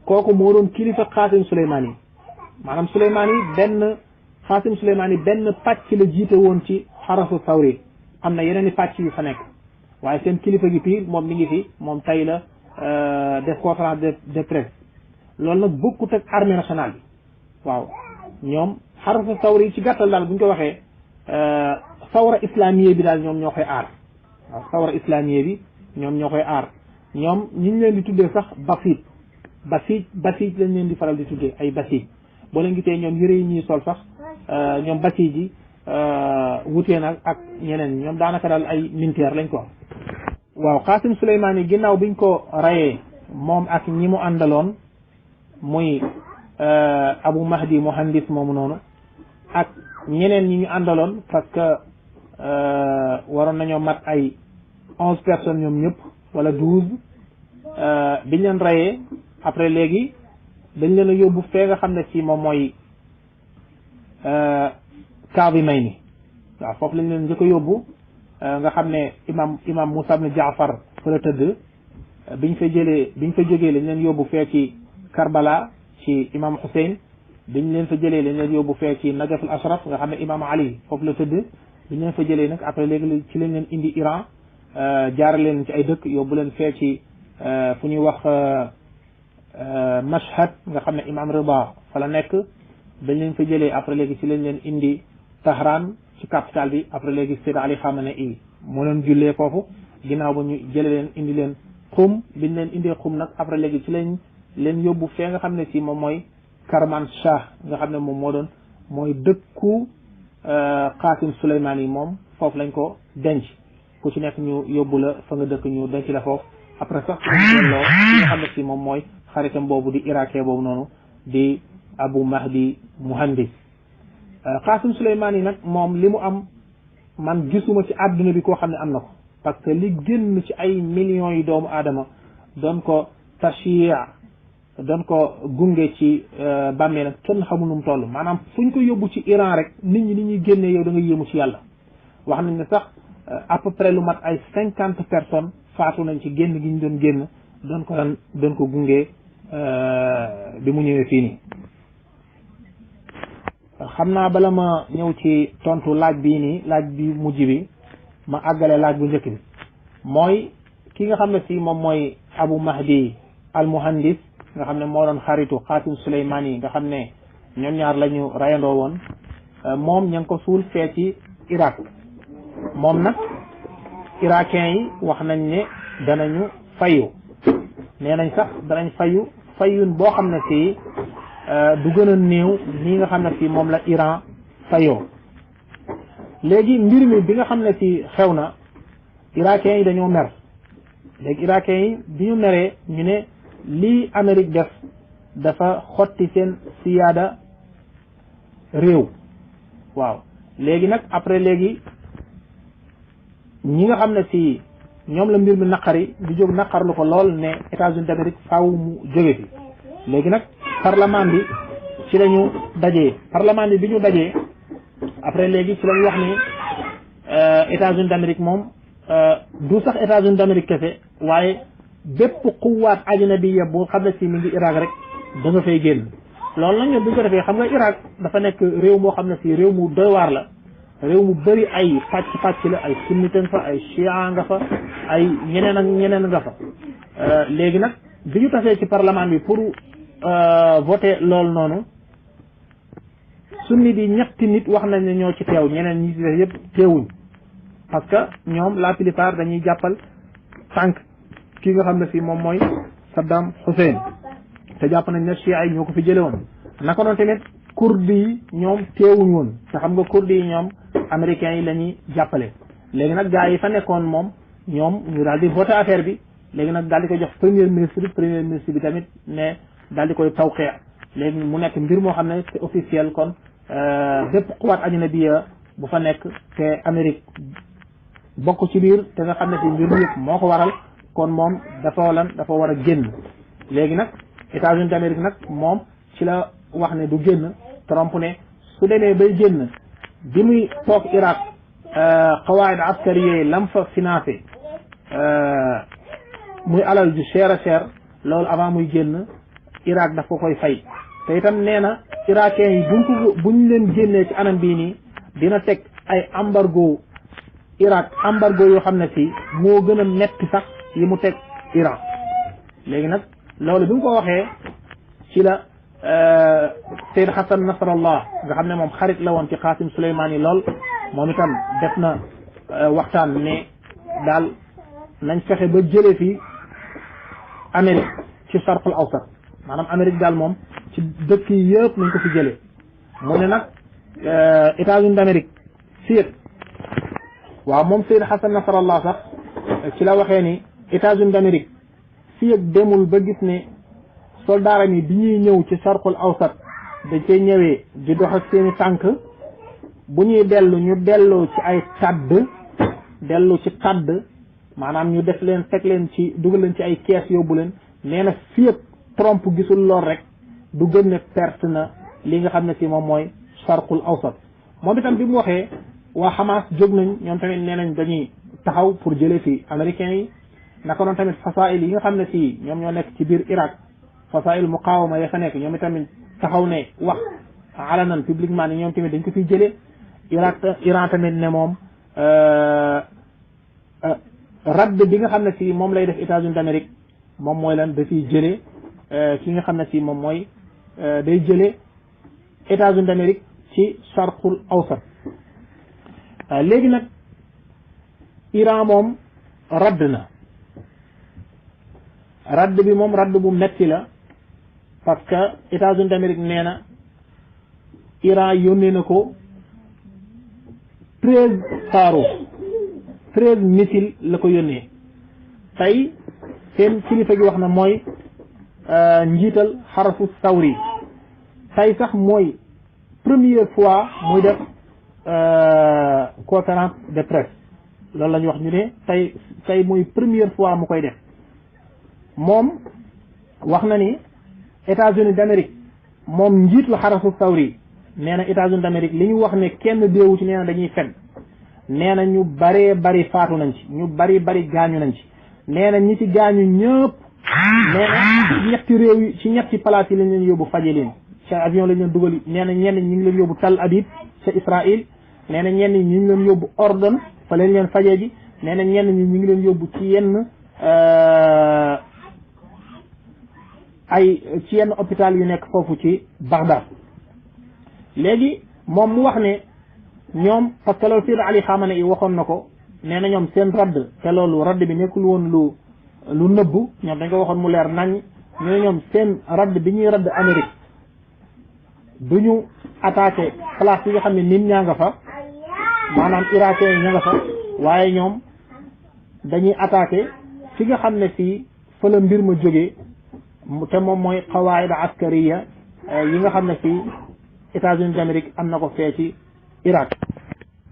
kooku moo doon kilifa Qasim Soleimani maanaam Qasim Soleimani benn pàcc la jiite woon ci xarasu sawri am na yeneen i pàcc yu fa nekk waaye seen kilifa gi piir moom mi ngi fi moom tey la def conférence de presse loolu nag bokkut ak armée nationale bi waaw ñoom xarasu sawri ci gàttal daal bu ñu ko waxee sawra islamiye bi daal ñoom ñoo koy aar waaw sawra islamiye bi ñoom ñoo koy aar ñoom ñi ñu leen di tuddee sax basiij lañ leen di faral di tuddee ay basiij boo leen gisee ñoom yëre yi ñuy sol sax ñoom basiij yi wutee nag ak ñeneen ñoom daanaka daal ay militaire lañ ko waaw Qasim Soleimani ginnaaw biñ ko rayee moom ak ñi mu àndaloon muy Abu Mahdi Muhandis moomu noonu ak ñeneen ñi ñu àndaloon parce que waroon nañoo mat ay 11 personnes ñoom ñëpp wala 12 biñ leen rayee après léegi dañ leen a yóbbu fee nga xam ne ci moom mooy Kazimayni waaw foofu lañ leen njëkk a yóbbu nga xam ne imam Moussa ibn Jaafar fa la tëdd biñ fa jógee lañ leen yóbbu fee ci Karbala ci imam Hussein biñ leen fa jëlee lañ leen yóbbu fee ci Najaf al Ashraf nga xam ne imam Ali foofu la tëdd biñ leen fa jëlee nag après léegi ci lañ leen indi Iran jaarale leen ci ay dëkk yóbbu leen fee ci fu ñuy wax Mashhad nga xam ne imam Rida fa la nekk dañ leen fa jëlee après léegi ci lañ leen indi Tahran ci capitale bi après léegi Sayyid Ali Khamenei moo leen jullee foofu ginnaaw ba ñu jëlee leen indi leen Qum biñ leen indee Qum nag après léegi ci lañ leen yóbbu fee nga xam ne si moom mooy Karmanshah nga xam ne moom mooy dëkku Qasim Soleimani moom foofu lañ ko denc ku ci nekk ñu yóbbu la fa nga dëkk ñu denc la foofu après sax delloo nga xam ne si moom mooy xaritam boobu di irakien boobu noonu di Abu Mahdi Muhandis Qasim Soleimani nag moom li mu am man gisuma ci àdduna bi koo xam ne am na ko parce que li génn ci ay millions yi doomu aadama doon ko tashia doon ko gunge ci bàmmeelam kenn xamul nu mu toll maanaam fu ñu ko yóbbu ci Iran rek nit ñi ni ñuy génnee yow da nga yéemu ci yàlla wax nañ ne sax à peu près lu mat ay 50 personnes faatu nañ ci génn gi ñu doon génn doon ko gunge bi mu ñëwee fii nii xam naa bala ma ñëw ci tontu laaj bi mujj bi ma àggale laaj bu njëkk bi mooy ki nga xam ne si moom mooy Abu Mahdi al Muhandis nga xam ne moo doon xaritu Qasim Soleimani nga xam ne ñoom ñaar la ñu rayandoo woon moom ña ngi ko suul fee ci Irak moom nag irakien yi wax nañ ne danañu fayu nee nañ sax danañ fayun boo xam ne fii du gën a néew nii nga xam ne fii moom la Iran fayoo léegi mbir mi bi nga xam ne fii xew na irakiens yi dañoo mer léegi irakiens yi bi ñu meree ñu ne lii Amérique def dafa xotti seen siyaada réew waaw léegi nag après léegi ñi nga xam ne si ñoom la mbir mi naqari di jóg naqarlu ko lool ne États-Unis d'Amérique faaw mu jóge fi léegi nag parlement bi ci lañu dajee parlement bi ñu dajee après léegi ci lañu wax ni États-Unis d'Amérique moom du sax États-Unis d'Amérique kese waaye bépp quwaat ajnabiya boo xam ne si mi ngi Irak rek da nga fay génn loolu nag ñoom bu ñu ko defee xam nga Irak dafa nekk réew moo xam ne si réew mu doy waar la réew mu bëri ay pàcc la ay sunnite nga fa ay chia nga fa ay ñeneen ak ñeneen nga fa léegi nag bi ñu tasee ci parlement bi pour voter loolu noonu sunni bi ñetti nit wax nañ ne ñoo ci teew ñeneen ñi ci def yëpp teewuñ parce que ñoom la plupart dañuy jàppal tànk ki nga xam ne fii moom mooy Saddam Hussein te jàpp nañ ne chia yi ñoo ko fi jële woon naka noonu tamit kurdi yi ñoom teewuñ woon te xam nga kurdi yi ñoom américains yi la ñuy jàppale léegi nag gars yi fa nekkoon moom ñoom ñu daal di voté affaire bi léegi nag daal di koy jox premier ministre bi tamit ne daal di koy tawqee léegi mu nekk mbir moo xam ne c'est officiel kon bépp xuwaat ajnabiya bu fa nekk te Amérique bokk ci biir te nga xam ne ci mbir mi yëpp moo ko waral kon moom dafa war a génn léegi nag États-Unis d'Amérique nag moom ci la wax ne du génn Trump ne su demee bay génn bi muy toog Irak qawaid askariye lam fa financé muy alal ju cher a cher loolu avant muy génn Irak daf ko koy fay te itam nee na irakiens yi buñ leen génnee ci anam bii nii dina teg ay embargo Irak embargo yoo xam ne fii moo gën a metti sax yi mu teg Iran léegi nag loolu bi mu ko waxee ci la Seyd Hassan Nasrallah nga xam ne moom xarit la woon ci Qasim Soleimani lool moom itam def na waxtaan ne daal nañ fexe ba jëlee fi Amérique ci Sharqul Awsat maanaam Amérique daal moom ci dëkk yi yëpp nañ ko fi jëlee mu ne nag États-Unis d'Amérique fii waaw moom Seyd Hassan Nasrallah sax ci la waxee ni États-Unis d'Amérique fii ak demul ba gis ne soldaaram yi bi ñuy ñëw ci Sharqul Awsat dañ cay ñëwee di dox ak seeni tànk bu ñuy dellu ñu delloo ci ay tadd maanaam ñu def leen teg leen ci dugal leen ci ay kees yóbbu leen nee na fii ak Trump gisul lool rek du gën ne perte na li nga xam ne si moom mooy Sharqul Awsat moom itam bi mu waxee waa Hamas jóg nañ ñoom tamit nee nañ dañuy taxaw pour jëlee fi américains yi naka noonu tamit fasail yi nga xam ne si ñoom ñoo nekk ci biir Irak fasail muqawama ya fa nekk ñoom itamit taxaw ne wax alanan publiquement ni ñoom tamit dañ ko fiy jëlee Iran tamit ne moom radd bi nga xam ne si moom lay def États-Unis d'Amérique moom mooy lan da fiy jëlee ki nga xam ne si moom mooy day jëlee États-Unis d'Amérique ci Sharqul Awsat léegi nag Iran moom radd na radd bi moom radd bu metti la parce que États-Unis d'Amérique nee na Iran yónnee na ko 13 missiles la ko yónnee tey seen kilifa gi wax na mooy njiital xarafu sawri tey sax mooy première fois muy def conférence de presse loolu la ñu wax ñu ne tey mooy première fois mu koy def moom wax na ni États-Unis d'Amérique moom njiit la xarafu sawri nee na États-Unis d'Amérique li ñu wax ne kenn deewu ci nee na dañuy fen nee na ñu baree bari faatu nañ ci ñu bari gaañu nañ ci nee na ñi ci gaañu ñëpp nee na ñetti réew yi ci ñetti place yi lañ leen yóbbu faje leen ci avion lañ leen dugal nee na ñenn ñi ngi leen yóbbu Tel Aviv ca Israël nee na ñenn ñi ñu ngi leen yóbbu Ordon fa leen leen faje ji nee na ñenn ñi ñu ngi leen yóbbu ci yenn hôpital yu nekk foofu ci Bagdad léegi moom mu wax ne ñoom parce que loolu Sayyid Ali Khamenei waxoon na ko nee na ñoom seen radd te loolu radd bi nekkul woon lu lu nëbbu ñoom dañ ko waxoon mu leer nañ ñu ne ñoom seen radd bi ñuy radd Amérique du ñu attaqué place yi nga xam ne nit ñaa nga fa maanaam irakien yi ña nga fa waaye ñoom dañuy attaqué fi nga xam ne fii fa la mbir ma jógee te moom mooy qawaida askariya yi nga xam ne fii États-Unis d'Amérique am na ko fee ci Irak.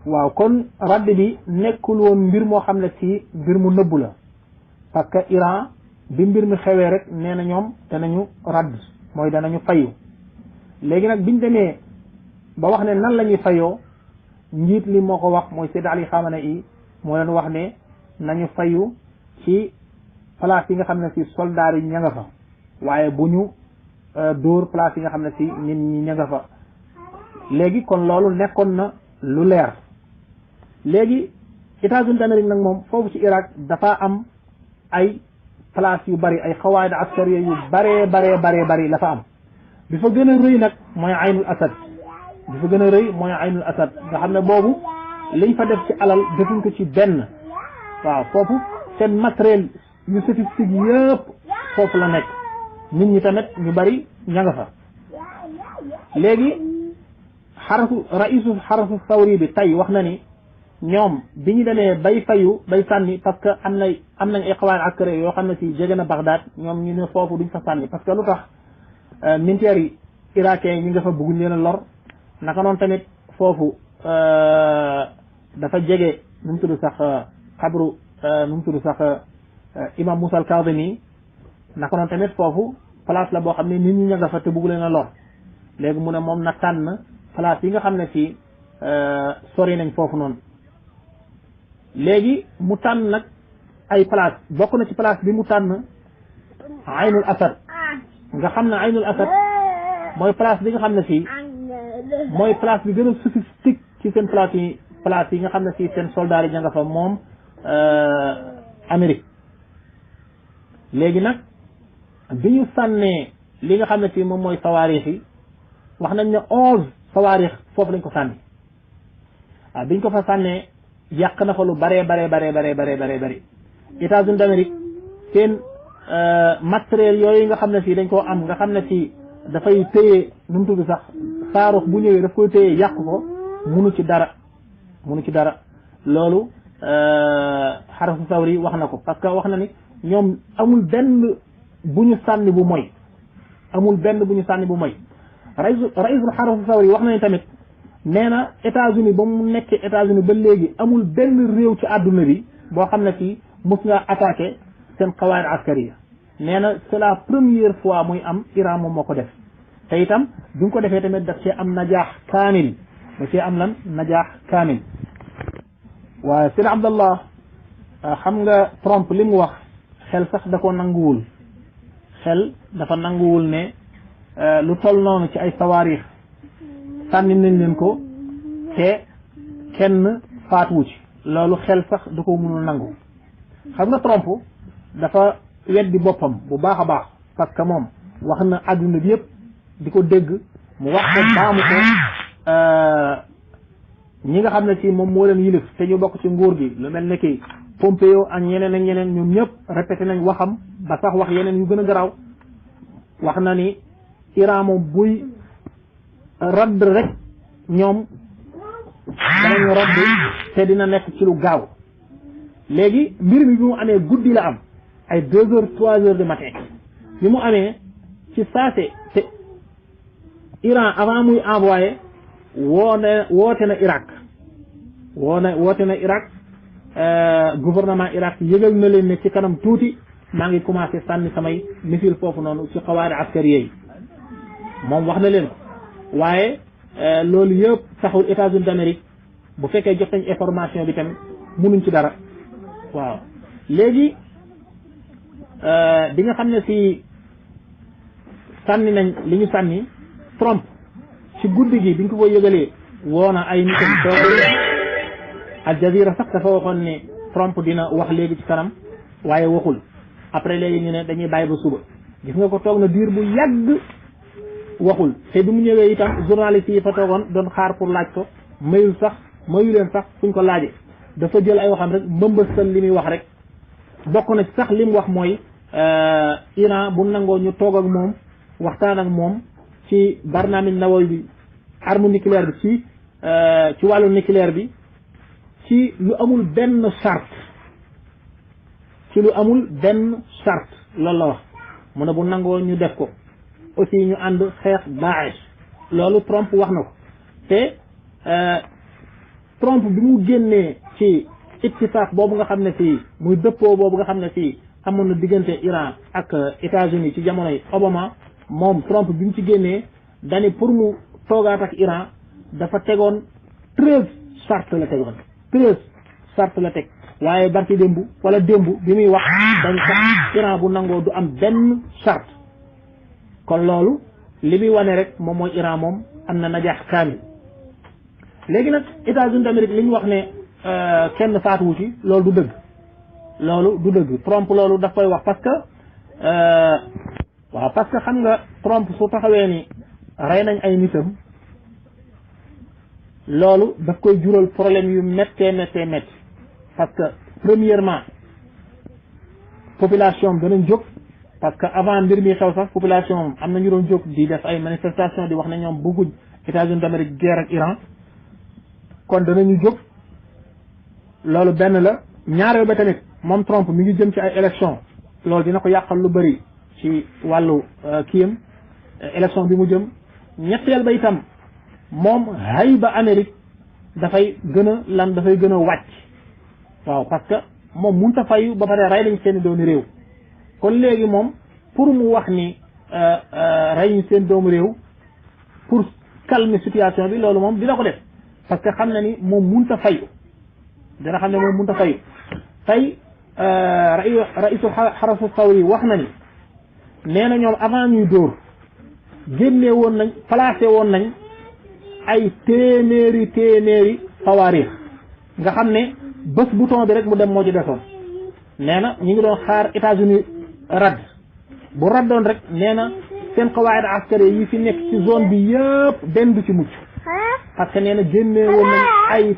waaw kon radd bi nekkul woon mbir moo xam ne fii mbir mu nëbbu la parce que Iran bi mbir mi xewee rek nee na ñoom danañu radd mooy danañu fayu léegi nag biñ demee ba wax ne nan la ñuy fayoo njiit li moo ko wax mooy Sayyid Ali Khamenei moo leen wax ne nañu fayu ci place yi nga xam ne si soldats yi ña nga fa waaye bu ñu dóor place yi nga xam ne si nit ñi ña nga fa léegi kon loolu nekkoon na lu leer léegi États-Unis d'Amérique nag moom foofu ci Irak dafa am ay place yu bari ay xawaayida askariya yu bari la fa am bi fa gën a rëy nag mooy Aynul Asad nga xam ne boobu liñ fa def ci alal defuñ ko ci benn waaw foofu seen matériel yu sophistique yëpp foofu la nekk nit ñi tamit ñu bari ña nga fa léegi raisu xarasu sawri bi tey wax na ni ñoom bi ñu demee bay fayu bay sànni parce que am nañ ay xawaan askari yoo xam ne si jege na Bagdad ñoom ñu ne foofu duñ fa sànni parce que lu tax militaires yi irakien yi ñi nga fa bëgguñ leen a lor naka noonu tamit foofu dafa jege nu mu tudd sax xabru nu mu tudd sax imam Moussa al-Kazemi naka noonu tamit foofu place la boo xam ne nit ñi ña nga fa te bëggu leen a lor léegi mu ne moom na tànn place yi nga xam ne fii sori nañ foofu noonu léegi mu tànn nag ay place bokk na ci place bi mu tànn Aynul Asad nga xam ne Aynul Asad mooy place bi nga xam ne fii mooy place bi gën a sophistique ci seen place yi nga xam ne fii seen soldats yi ña nga fa moom Amérique léegi nag bi ñu sànnee li nga xam ne fii moom mooy sawaarix yi wax nañ ne 11 sawaarix foofu lañ ko sànni waaw biñ ko fa sànnee yàq na fa lu bare États-Unis d'Amérique seen matériel yooyu nga xam ne fii dañ koo am nga xam ne fii dafay téye nu mu tudd sax saarux bu ñëwee daf koy téye yàq ko munu ci dara loolu xarasu sawri wax na ko parce que wax na ni ñoom amul benn bu ñu sànni bu moy raisul xarasu sawri wax na ni tamit nee na États-Unis ba mu nekkee États-Unis ba léegi amul benn réew ci àdduna bi boo xam ne fii mos nga attaqué seen qawaid askariya nee na c'est la première fois muy am Iran moom moo ko def te itam bi nga ko defee tamit daf cee am najaax kaamil waaye Seydi Abdallah xam nga Trump li mu wax xel sax da ko nanguwul ne lu toll noonu ci ay sawaarix sànni nañ leen ko te kenn faatuwu ci loolu xel sax da ko mënul nangu xam nga Trump dafa weddi boppam bu baax a baax parce que moom wax na àdduna bi yëpp di ko dégg mu wax ko baamu ko ñi nga xam ne ci moom moo leen yilif te ñu bokk ci nguur gi lu mel ne ki Pompeo ak ñeneen ñoom ñëpp répété nañ waxam ba sax wax yeneen yu gën a garaaw wax na ni Iran moom buy radd rek ñoom danañu radd te dina nekk ci lu gaaw léegi mbir mi bi mu amee guddi la am ay 2 heures 3 heures du matin bi mu amee ci saase te Iran avant muy envoyé woote na Irak gouvernement Irak yëgal na leen ne ci kanam tuuti maa ngi commencé sànni samay missile foofu noonu ci xawaari askari yi moom wax na leen ko waaye loolu yëpp taxul États-Unis d'Amérique bu fekkee jot nañ information bi tamit munuñ ci dara waaw léegi bi nga xam ne si sànni nañ li ñu sànni Trump ci guddi gi biñ ko yëgalee woona ay nitam toog Al Jazeera sax dafa waxoon ne Trump dina wax léegi ci kanam waaye waxul après léegi ñu ne dañuy bàyyi ba suba gis nga ko toog na diir bu yàgg waxul te bi mu ñëwee itam journaliste yi fa toogoon doon xaar pour laaj ko mayu leen sax fuñ ko laaje dafa jël ay waxam rek mbëmbësal li muy wax rek bokk na ci sax li mu wax mooy Iran bu nangoo ñu toog ak moom waxtaan ak moom ci barnaamij nawawi bi arme nucléaire bi ci wàllu nucléaire bi ci lu amul benn charte loolu la wax mu ne bu nangoo ñu def ko aussi ñu ànd xeex Daesh loolu Trump wax na ko te Trump bi mu génnee ci ittifaaq boobu nga xam ne fii muy dëppoo boobu nga xam ne fii amoon na diggante Iran ak États-Unis ci jamonoy Obama moom Trump bi mu ci génnee dani pour mu toogaat ak Iran dafa tegoon 13 charte la tegoon 13 charte la teg waaye barki démb wala démb bi muy wax dañ sax Iran bu nangoo du am benn charte kon loolu li muy wane rek moom mooy Iran moom am na najaax kaamil léegi nag États-Unis d'Amérique li ñu wax ne kenn faatuwu ci loolu du dëgg Trump loolu daf koy wax parce que waaw parce que xam nga Trump su taxawee ni rey nañ ay nitam loolu daf koy jural problème yu méttee parce que premièrement population am danañ jóg parce que avant mbir mi xew sax population am na ñu doon jóg di def ay manifestation di wax ne ñoom bëgguñ États-Unis d'Amérique guerre ak Iran kon danañu jóg loolu benn la ñaareel ba tamit moom Trump mi ngi jëm ci ay élection loolu dina ko yàqal lu bëri ci wàllu kiyam élection bi mu jëm ñetteel ba itam moom hayba Amérique dafay gën a wàcc waaw parce que moom mënut a fayu ba pare rey nañ seen doomi réew kon léegi moom pour mu wax ni rey ñu seen doomu réew pour calmer situation bi loolu moom dina ko def parce que xam na ni moom mënut a fayu dina xam ne moom mënut a fayu tey raisul xarasu sawri wax na ni nee na ñoom avant ñuy dóor génne woon nañ placé woon nañ ay téeméeri sawaarix nga xam ne bés bouton bi rek mu dem moo ci desoon nee na ñu ngi doon xaar États-Unis radd bu raddoon rek nee na seen qawaid askari yi fi nekk ci zone bi yëpp benn du ci mucc parce que nee na génne woon nañ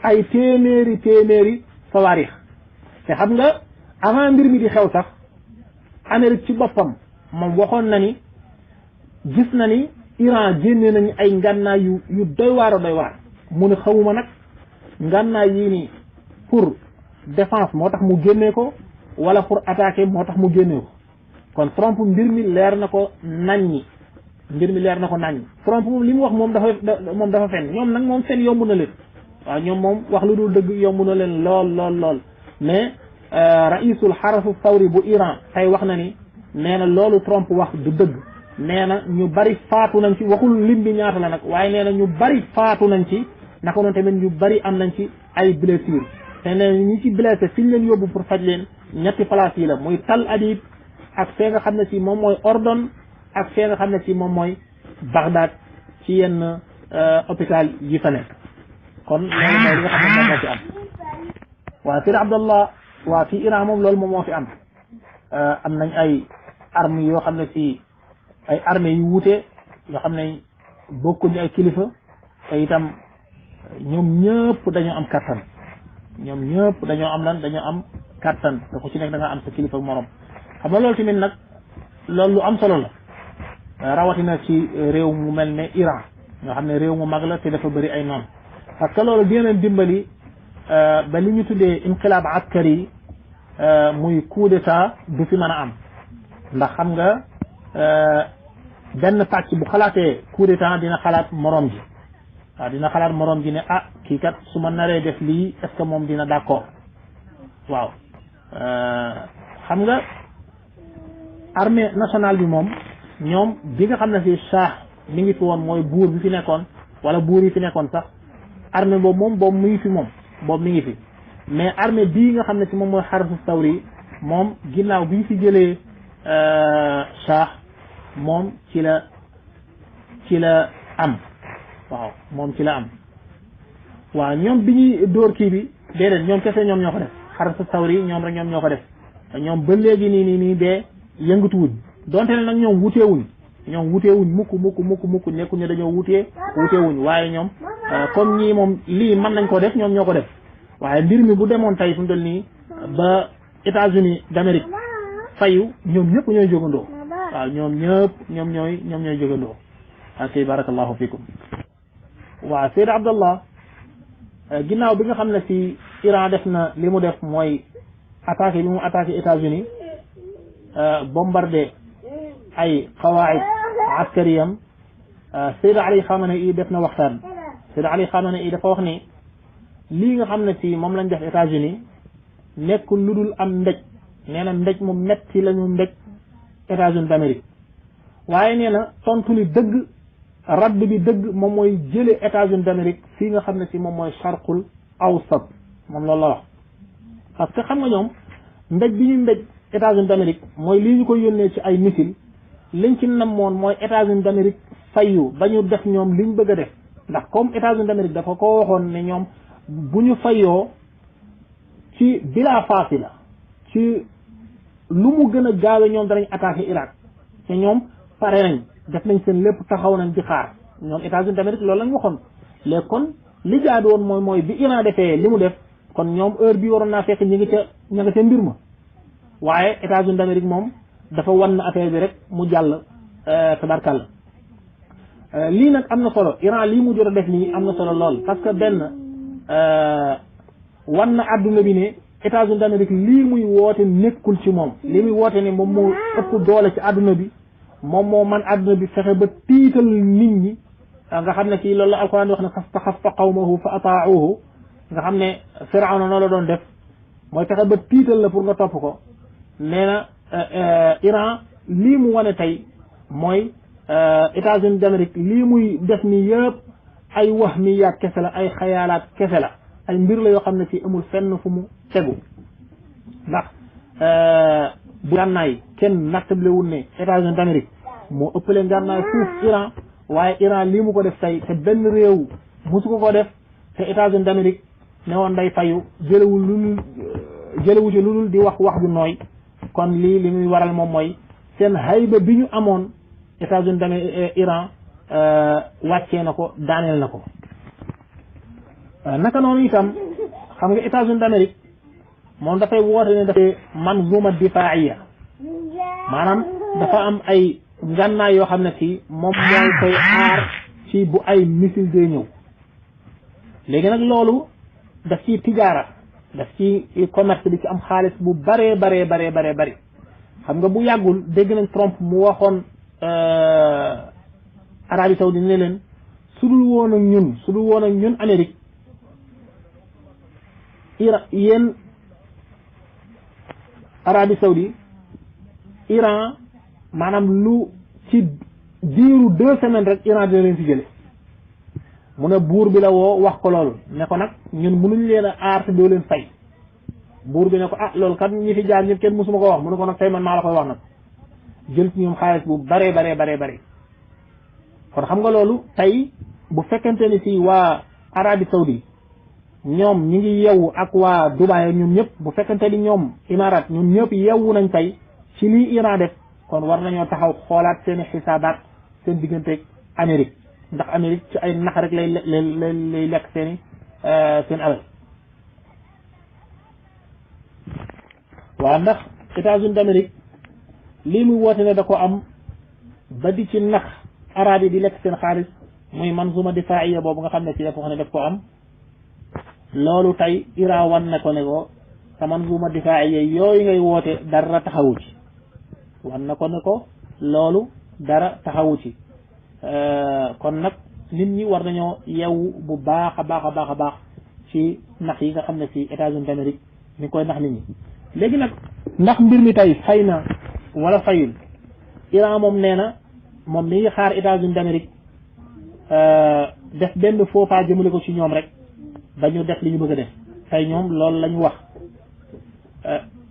ay téeméeri sawaarix te xam nga avant mbir mi di xew sax Amérique ci boppam moom waxoon na ni gis na ni Iran génne nañu ay ngànnaay yu doy waar mu ne xawuma nag ngànnaay yii nii pour défense moo tax mu génnee ko wala pour attaquer moo tax mu génnee ko kon Trump mbir mi leer na ko naññi Trump moom li mu wax moom dafa fen ñoom nag moom fen yomb na leen waaw ñoom moom wax lu dul dëgg yomb na leen lool mais raisul xarasu sawri bu Iran tey wax na ni nee na loolu Trump wax du dëgg nee na ñu bari faatu nañ ci waxul lim bi ñaata la nag waaye nee na ñu bari faatu nañ ci naka noonu tamit ñu bari am nañ ci ay blessure te nee na ñi ci blessé fi ñu leen yóbbu pour faj leen ñetti place yi la muy Tal Aviv ak fee nga xam ne ci moom mooy Ordon ak fee nga xam ne ci moom mooy Bagdad ci yenn hôpital yi fa nekk kon loolu mooy li nga xam ne moom moo fi am waaw Seydi Abdallah waaw fii Iran moom loolu moom moo fi am nañ ay armes yoo xam ne ci ay armée yu wuute yoo xam ne bokkuñu ay kilifa te itam ñoom ñëpp dañoo am kattan dañoo am kattan te ku ci nekk da nga am sa kilifa morom xam nga loolu tamit nag loolu lu am solo la rawatina ci réew mu mel ne Iran nga xam ne réew mu mag la te dafa bëri ay noon parce que loolu dina leen dimbali ba li ñu tuddee inqilaab askari muy coup d'état du fi mën a am ndax xam nga benn pàcc bu xalaatee coup d'état dina xalaat morom ji waaw dina xalaat morom ji ne kii kat su ma naree def lii est-ce que moom dina d'accord waaw xam nga armée nationale bi moom ñoom bi nga xam ne si Shah mi ngi fi woon mooy buur bi fi nekkoon wala buur yi fi nekkoon sax armée boobu mi ngi fi boobu mi ngi fi mais armée bii nga xam ne si moom mooy xarasu sawri moom ginnaaw bi ñu fi jëlee Shah moom ci la am waaw moom ci la am waaw ñoom bi ñuy dóor kii bi déedéet ñoom kese ñoom ñoo ko def xarasu sawri ñoom rek ñoom ñoo ko def ñoom ba léegi nii bee yëngatuwuñ donte ne nag ñoom wuteewuñ mukk nekkuñu dañoo wuteewuñ waaye ñoom comme ñii moom lii mën nañ ko def ñoom ñoo ko def waaye mbir mi bu demoon tey fu mu toll nii ba États-Unis d'Amérique fayu ñoom ñëpp ñooy jógandoo waaw ñoom ñooy jógandoo ok barakallahu fikum waaw Seyd Abdallah ginnaaw bi nga xam ne si Iran def na li mu def mooy attaqué bi mu attaqué États-Unis bombardé ay qawaid askariyam Seyd Ali Khamenei def na waxtaan Seyd Ali Khamenei dafa wax ni lii nga xam ne si moom lañ def États-Unis nekkul lu dul am mbéj nee na mbéj mu metti la ñu mbéj États-Unis d'Amérique waaye nee na tontu li dëgg radd bi dëgg moom mooy jële États-Unis d'Amérique fii nga xam ne si moom mooy charqul awsat moom loolu la wax parce que xam nga ñoom mbéj bi ñu mbéj États-Unis d'Amérique mooy lii ñu ko yónnee ci ay missile liñ ci namoon mooy États-Unis d'Amérique fayu ba ñu def ñoom liñ bëgg a def ndax comme États-Unis d'Amérique dafa ko waxoon ne ñoom bu ñu fayoo ci bila faasila ci lu mu gën a gaawe ñoom danañ attaqué Irak te ñoom pare nañ def nañ seen lépp taxaw nañ di xaar ñoom États-Unis d'Amérique loolu lañ waxoon léegi kon li jaadu woon mooy bi Iran defee li mu def kon ñoom heure bi waroon naa fekk ña nga ca mbir ma waaye États-Unis d'Amérique moom dafa wan na affaire bi rek mu jàll tabarkàlla lii nag am na solo Iran lii mu jot a def nii am na solo lool parce que benn wan na àdduna bi ne États-Unis d'Amérique lii muy woote nekkul ci moom lii muy woote ne moom moo ëpp doole ci àdduna bi moom moo man àdduna bi fexe ba tiital nit ñi nga xam ne kii loolu la alquran wax ne fastaxaffa qawmahu fa ataauhu nga xam ne Firawna noonu la doon def mooy fexe ba tiital la pour nga topp ko nee na Iran lii mu wane tey mooy États-Unis d'Amérique lii muy def ni yëpp ay wahmiyaat kese la ay xayaalaat kese la ay mbir la yoo xam ne ci amul fenn fu mu tegu ndax bu gànnaay kenn nattablewul ne États-Unis d'Amérique moo ëppale gànnaay fuuf Iran waaye Iran lii mu ko def tey te benn réew musu ko def te États-Unis d'Amérique ne woon day fayu jëlewu ci lu dul di wax ju nooy kon lii li muy waral moom mooy seen hayba bi ñu amoon États-Unis d'Amérique Iran wàccee na ko daaneel na ko naka noonu itam xam nga États-Unis d'Amérique moom dafay woote ne dafay manzuma difaiya maanaam dafa am ay ngànnaay yoo xam ne ci moom mooy koy aar ci bu ay missile day ñëw léegi nag loolu daf ci tijaara daf ci commerce bi ci am xaalis bu baree bari xam nga bu yàggul dégg nañ Trump mu waxoon Arabie Saoudite ne leen su dul woon ak ñun Amérique yéen Arabie Saoudite Iran maanaam lu ci diiru 2 semaines rek Iran dina leen ci jële mu ne buur bi la woo wax ko loolu ne ko nag ñun mënuñ leen a aar te doo leen fay buur bi ne ko loolu kat ñi fi jaar ñëpp kenn mësuma ko wax mu ne ko nag tey man maa la koy wax nag jël ci ñoom xaalis bu bare kon xam nga loolu tey bu fekkente ni si waa Arabie Saoudite ñoom ñi ngi yeewu ak waa Dubaï ñoom ñëpp bu fekkente ni ñoom Imarat ñoom ñëpp yeewu nañ tey ci lii Iran def kon war nañoo taxaw xoolaat seen i xisaabaat seen digganteeg Amérique ndax Amérique ci ay nax rek lay lekk seen alal waaw ndax États-Unis d'Amérique lii muy woote ne da ko am ba di ci nax arabe yi di lekk seen xaalis muy manzuma difaiya boobu nga xam ne ci dafa wax ne daf ko am loolu tey Iran wan na ko ne ko sa manzuma difaiya yooyu ngay woote dara taxawu ci wan na ko ne ko loolu dara taxawu ci kon nag nit ñi war nañoo yeewu bu baax a baax ci nax yi nga xam ne ci États-Unis d'Amérique mi ngi koy nax nit ñi léegi nag ndax mbir mi tey fay na wala fayul Iran moom nee na moom mi ngi xaar États-Unis d'Amérique def benn faux pas jëmale ko ci ñoom rek ba ñu def li ñu bëgg a def tey ñoom loolu la ñu wax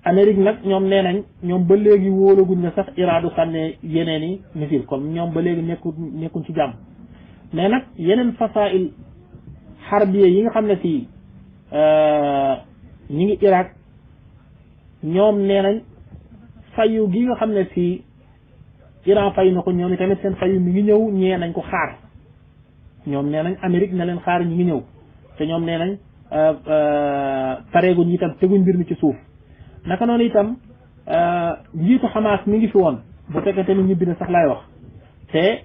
Amérique nag ñoom nee nañ ñoom ba léegi wóolaguñ ne sax Iran du sànnee yeneen i missile comme ñoom ba léegi nekkuñ ci jàmm mais nag yeneen fasail xarbiye yi nga xam ne si ñi ngi Irak ñoom nee nañ fayu gi nga xam ne si Iran fay na ko ñoom i tamit seen fayu mi ngi ñëw ñee nañ ko xaar ñoom nee nañ Amérique na leen xaar ñi ngi ñëw te ñoom nee nañ pareeguñ itam teguñ mbir mi ci suuf naka noonu itam njiitu Hamas mi ngi fi woon bu fekkente ni ñibbi na sax laay wax te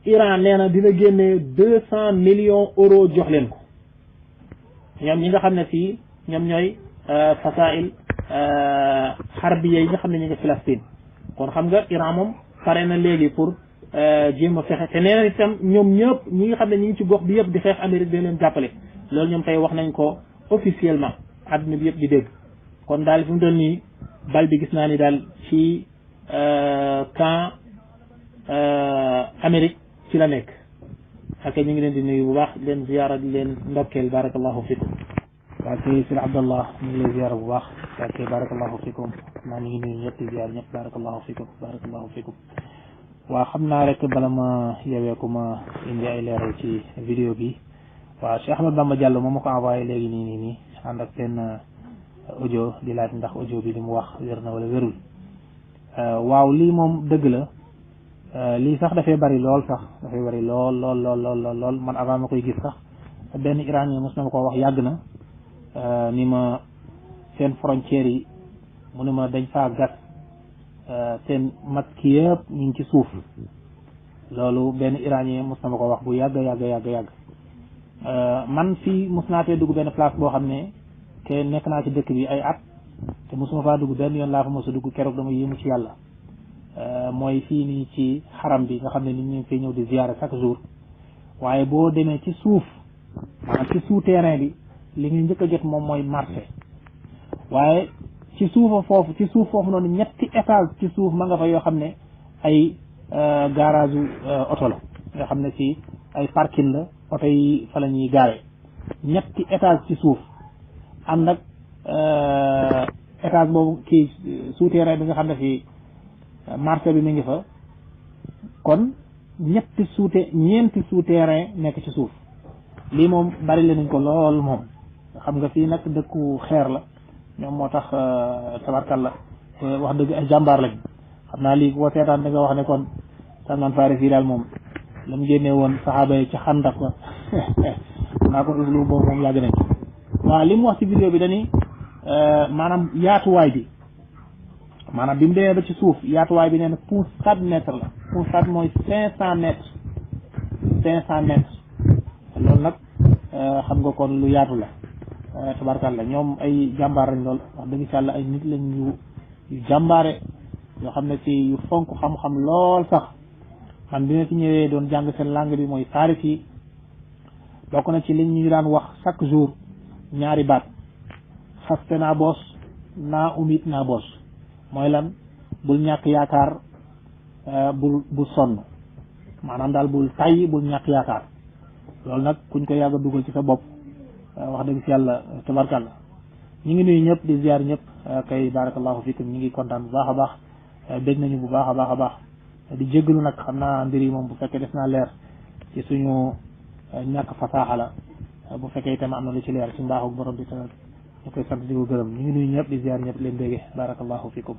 Iran nee na dina génnee 200 millions euros jox leen ko ñoom ñi nga xam ne fii ñoom ñooy fasail xarbiya yi nga xam ne ñu ngi Palestine kon xam nga Iran moom pare na léegi pour jéem a fexe te nee na itam ñoom ñëpp ñi nga xam ne ñi ngi ci gox bi yëpp di xeex Amérique dina leen jàppale loolu ñoom tey wax nañ ko officiellement àdduna bi yëpp di dégg kon daal fi mu toll nii bal bi gis naa ni daal ci camp Amérique ci la nekk ak ñu ngi leen di nuyu bu baax di leen ziyaara di leen ndokkeel barakallahu fikum waa kay sëñ Abdallah ñu ngi lay ziyaara bu baax waa kay barakallahu fikum maa ngi nuyu ñëpp di ziyaar ñëpp barakallahu fikum waaw xam naa rek bala ma yeweeku ma indi ay leeral ci vidéo bi waaw Cheikh Ahmed Bamba Diallo moom ma ko envoyé léegi nii ànd ak seen audio di laaj ndax audio bi li mu wax wér na wala wérul waaw lii moom dëgg la lii sax dafay bari lool lool man avant ma koy gis sax benn iranien mos na ma ko wax yàgg na ni ma seen frontières yi mu ne ma dañ faa gas seen maski yëpp ñu ngi ci suuf loolu benn iranien mos na ma ko wax bu yàgg man fii mos naa fee dugg benn place boo xam ne te nekk naa ci dëkk bi ay at te mosuma faa dugg benn yoon laa fa mos a dugg keroog dama yéemu ci yàlla mooy fii nii ci xaram bi nga xam ne nit ñi fay ñëw di ziyaara chaque jour waaye boo demee ci suuf maanaam ci souterrain bi li nga njëkk a jot moom mooy marché waaye ci suuf foofu noonu ñetti étage ci suuf ma nga fa yoo xam ne ay garage oto la nga xam ne ci ay parking la oto yi fa la ñuy gaare ñetti étage ci suuf ànd ak étage boobu kii souterrain bi nga xam ne fii marché bi mi ngi fa kon ñeenti souterrain nekk ci suuf lii moom bari le nañ ko lool moom xam nga fii nag dëkku xeer la ñoom moo tax tabarkalla wax dëgg ay jàmbaar lañ xam naa lii boo seetaan da nga wax ne kon Salman Farisi daal moom la mu génnee woon saxaaba yi ci xandak ba naa ko uslu boobu moom yàgg nañ waaw li mu wax ci vidéo bi dañuy maanaam yaatuwaay bi maanaam bi mu demee ba ci suuf yaatuwaay bi nee na pour 4 mètres la pour 4 mooy 500 mètres loolu nag xam nga kon lu yaatu la tabarkalla ñoom ay jàmbaar lañ lool wax dëgg ci yàlla ay nit lañ yu jàmbaare yoo xam ne ci yu fonk xam-xam lool sax man bi ma fi ñëwee doon jàng seen langue bi mooy faris yi bokk na ci li ñu daan wax chaque jour ñaari baat xaste naa boos naa umit naa boos mooy lan bul ñàkk yaakaar bul sonn maanaam daal bul tayyi bul ñàkk yaakaar loolu nag kuñ ko yàgg a dugal ci sa bopp wax dëgg ci yàlla tabarkalla ñu ngi nuyu ñëpp di ziar ñëpp kay barakallahu fikum ñu ngi kontaan bu baax a baax dégg nañu bu baax a baax di jéggalu nag xam naa mbir yi moom bu fekkee des naa leer ci suñu ñàkk fasaaxa la bu fekkee itam am na lu ci leer ci mbaaxu borom bi tamit ñu koy sant di ko gërëm ñu ngi nuyu ñëpp di ziar ñëpp leen déggee barakallahu fikum